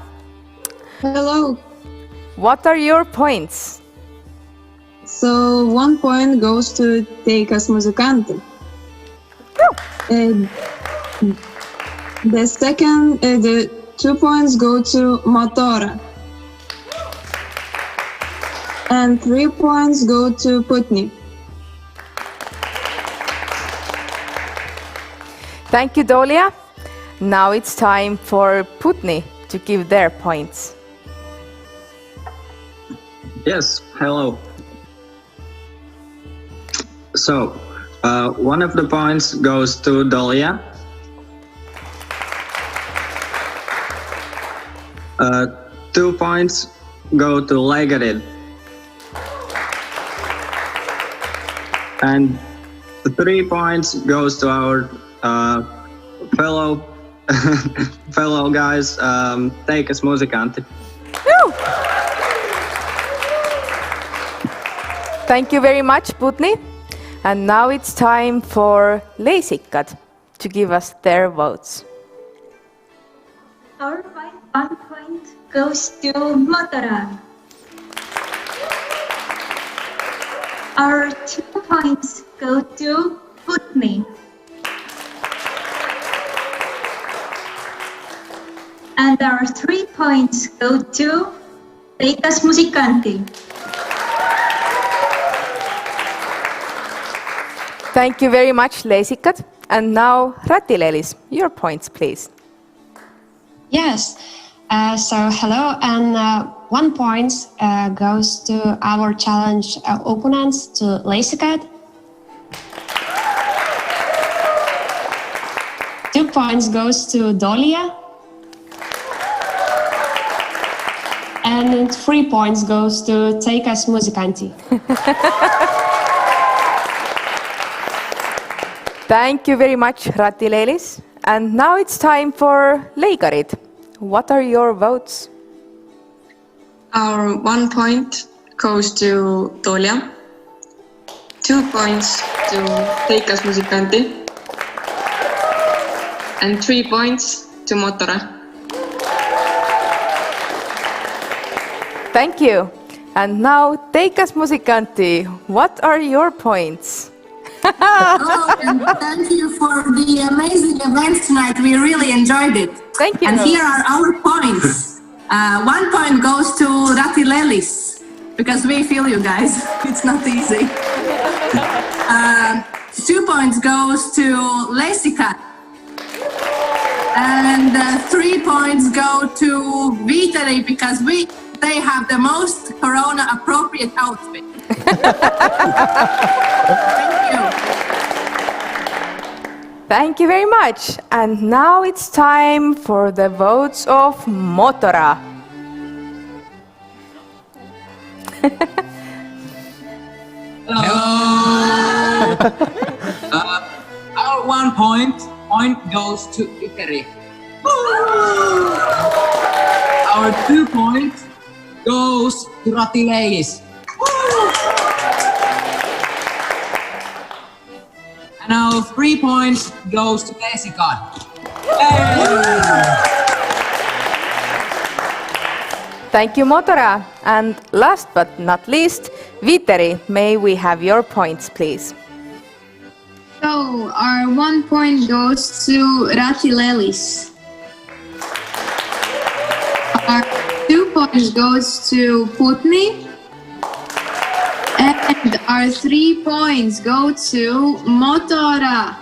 Hello. What are your points? So 1 point goes to teikas musikanti. The 2 points go to motora. And 3 points go to putni. Thank you, Doolia. Now it's time for Putni to give their points. Yes, hello. So, one of the points goes to Doolia. 2 points go to Legarid. And 3 points goes to our fellow guys, teikas musikanti. Thank you very much, Putni. And now it's time for leesikad to give us their votes. Our 1 point goes to motora. Our 2 points go to putni. And our 3 points go to teikas musikanti. Thank you very much, leesikad. And now, Ratilelis, your points, please. Yes. So hello, and 1 point goes to our challenge opponents, to leesikad. 2 points goes to Doolia. And 3 points goes to teikas musikanti. Thank you very much, Ratilelis. And now it's time for leikarid. What are your votes? Our 1 point goes to Doolia. 2 points to teikas musikanti. And 3 points to motora. Thank you. And now, teikas musikanti, what are your points? Hello, and thank you for the amazing event tonight. We really enjoyed it. Thank you. And here are our points. 1 point goes to Ratilelis, because we feel you guys. It's not easy. 2 points goes to leesikad. And 3 points go to Viiteri, because they have the most corona-appropriate outfit. Thank you. Thank you very much. And now it's time for the votes of motora. Our 1 point goes to Ykeri. Our 2 points goes to Ratileis. And our 3 points goes to Esitavad. Thank you, Motora. And last but not least, Viteri, may we have your points, please? So our 1 point goes to Ratilelis. Our 2 points goes to Putni. And our 3 points go to Motora.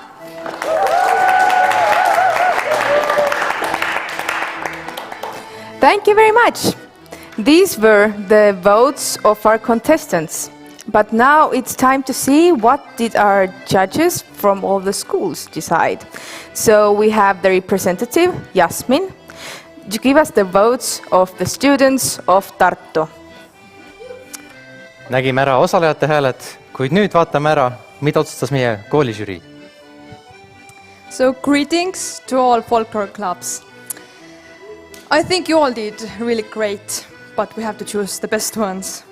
Thank you very much. These were the votes of our contestants. But now it's time to see what did our judges from all the schools decide. So we have the representative, Jasmin, to give us the votes of the students of Tartu. Nägime ära osalejate hääled, kuid nüüd vaatame ära, mida otsustas meie kooližürii. So greetings to all folklore clubs. I think you all did really great, but we have to choose the best ones.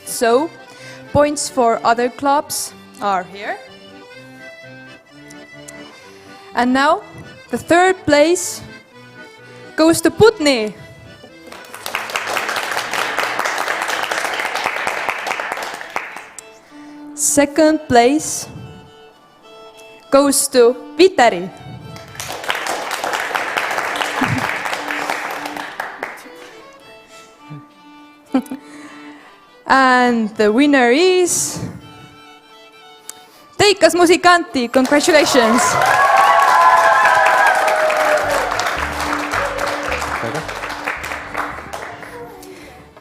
So points for other clubs are here. And now the third place goes to Putni. Second place goes to Viteri. And the winner is Teikas Musikanti. Congratulations.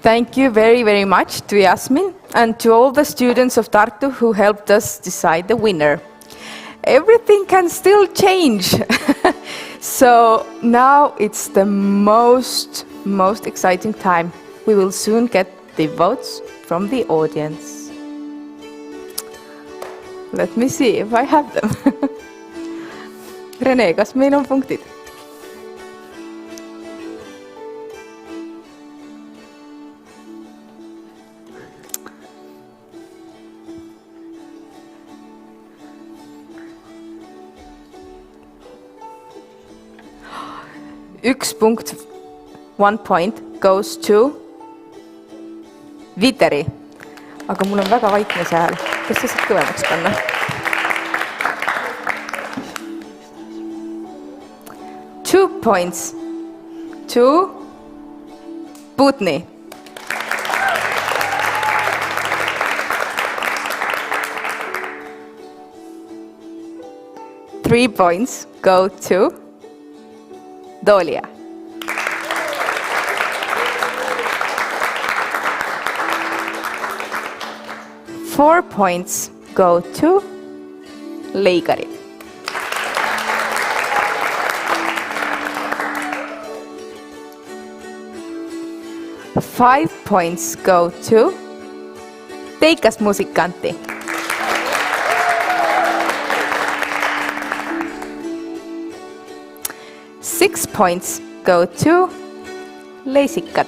Thank you very, very much to Jasmin and to all the students of Tartu who helped us decide the winner. Everything can still change. So now it's the most exciting time. We will soon get the votes from the audience. Let me see if I have them. Rene, kas meil on punktid? Üks punkt, 1 point goes to Viteri. Aga mul on väga vaikne see hääl. Kas sa saad kõvemaks panna? Two points to Putni. Three points go to Dolia. Four points go to Leigari. Five points go to Teikas Musikanti. Six points go to Leisikad.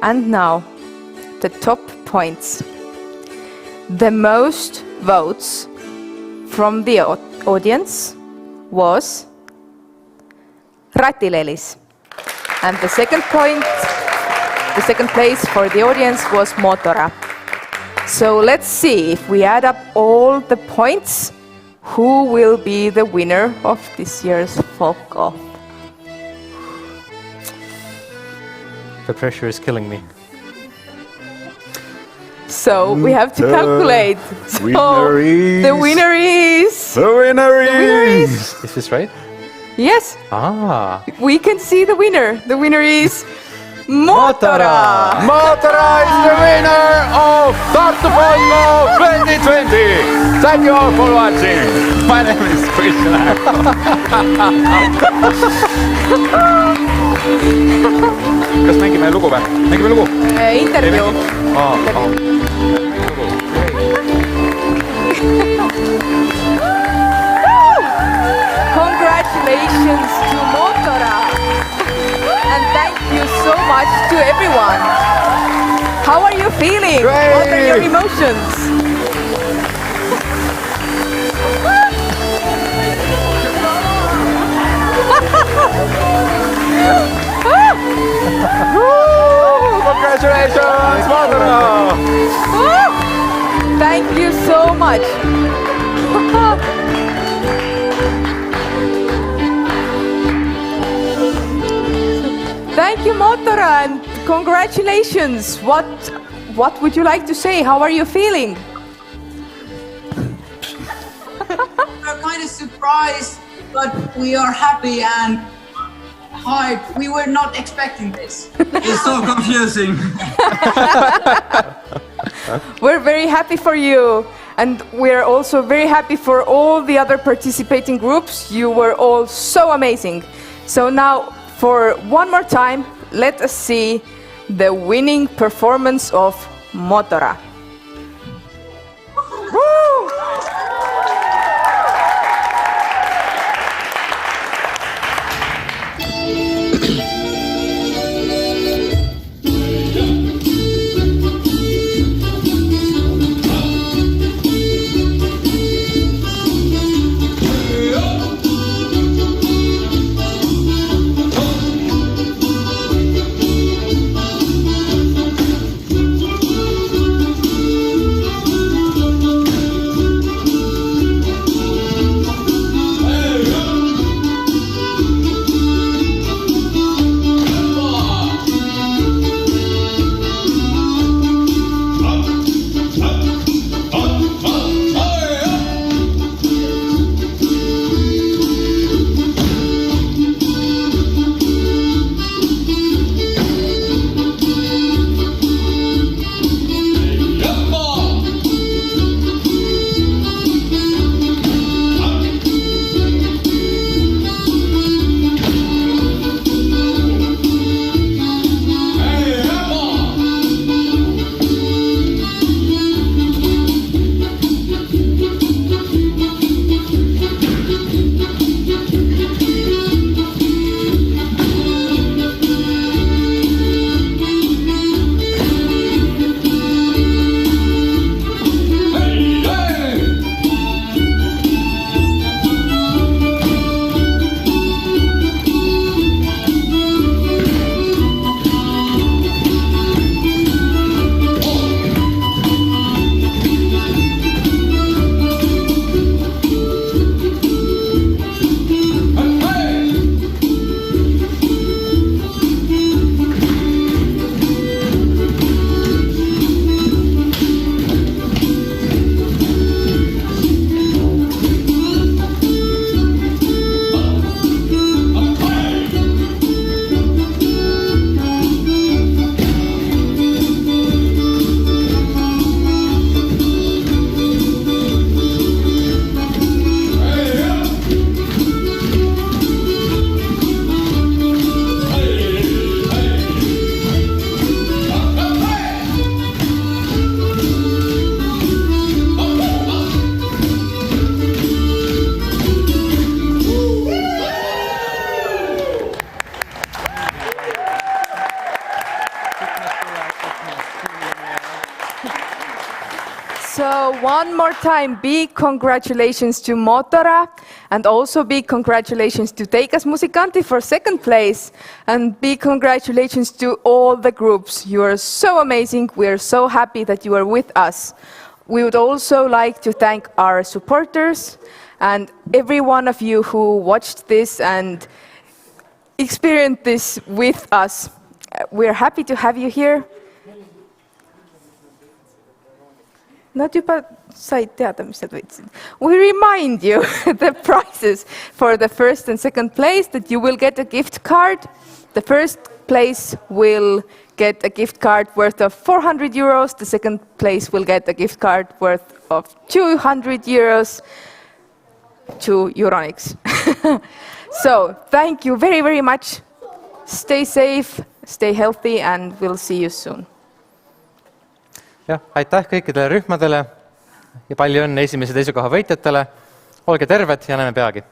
And now, the top points. The most votes from the audience was Ratilelis. And the second place for the audience was Motora. So let's see if we add up all the points, who will be the winner of this year's Folk-Off. The pressure is killing me. So we have to calculate. So the winner is... Is this right? Yes. Ah. We can see the winner. The winner is... Motora! Motora is the winner of Tartu Folk-Off 2020! Thank you all for watching! My name is Kristjan Häggblom. kas mängime lugu või? Mängime lugu? Intervjuu. Congratulations to Motora. And thank you so much to everyone. How are you feeling? Great. What are your emotions? Congratulations, Motora! Thank you so much. Thank you, Motora, and congratulations. What would you like to say? How are you feeling? We're kind of surprised, but we are happy and hard. We were not expecting this. It's so confusing. We're very happy for you, and we're also very happy for all the other participating groups. You were all so amazing. So now, for one more time, let us see the winning performance of Motora. So one more time, big congratulations to Motora, and also big congratulations to Teikas Musikanti for second place, and big congratulations to all the groups. You are so amazing. We are so happy that you are with us. We would also like to thank our supporters and every one of you who watched this and experienced this with us. We're happy to have you here. Nad juba said teada, mis nad võitsid. We remind you the prizes for the first and second place, that you will get a gift card. The first place will get a gift card worth of 400 euros. The second place will get a gift card worth of 200 euros to Euronics. So thank you very, very much. Stay safe, Stay healthy and we'll see you soon. Jah, aitäh kõikidele rühmadele ja palju õnne esimese teise koha võitjatele. Olge terved ja näeme peagi.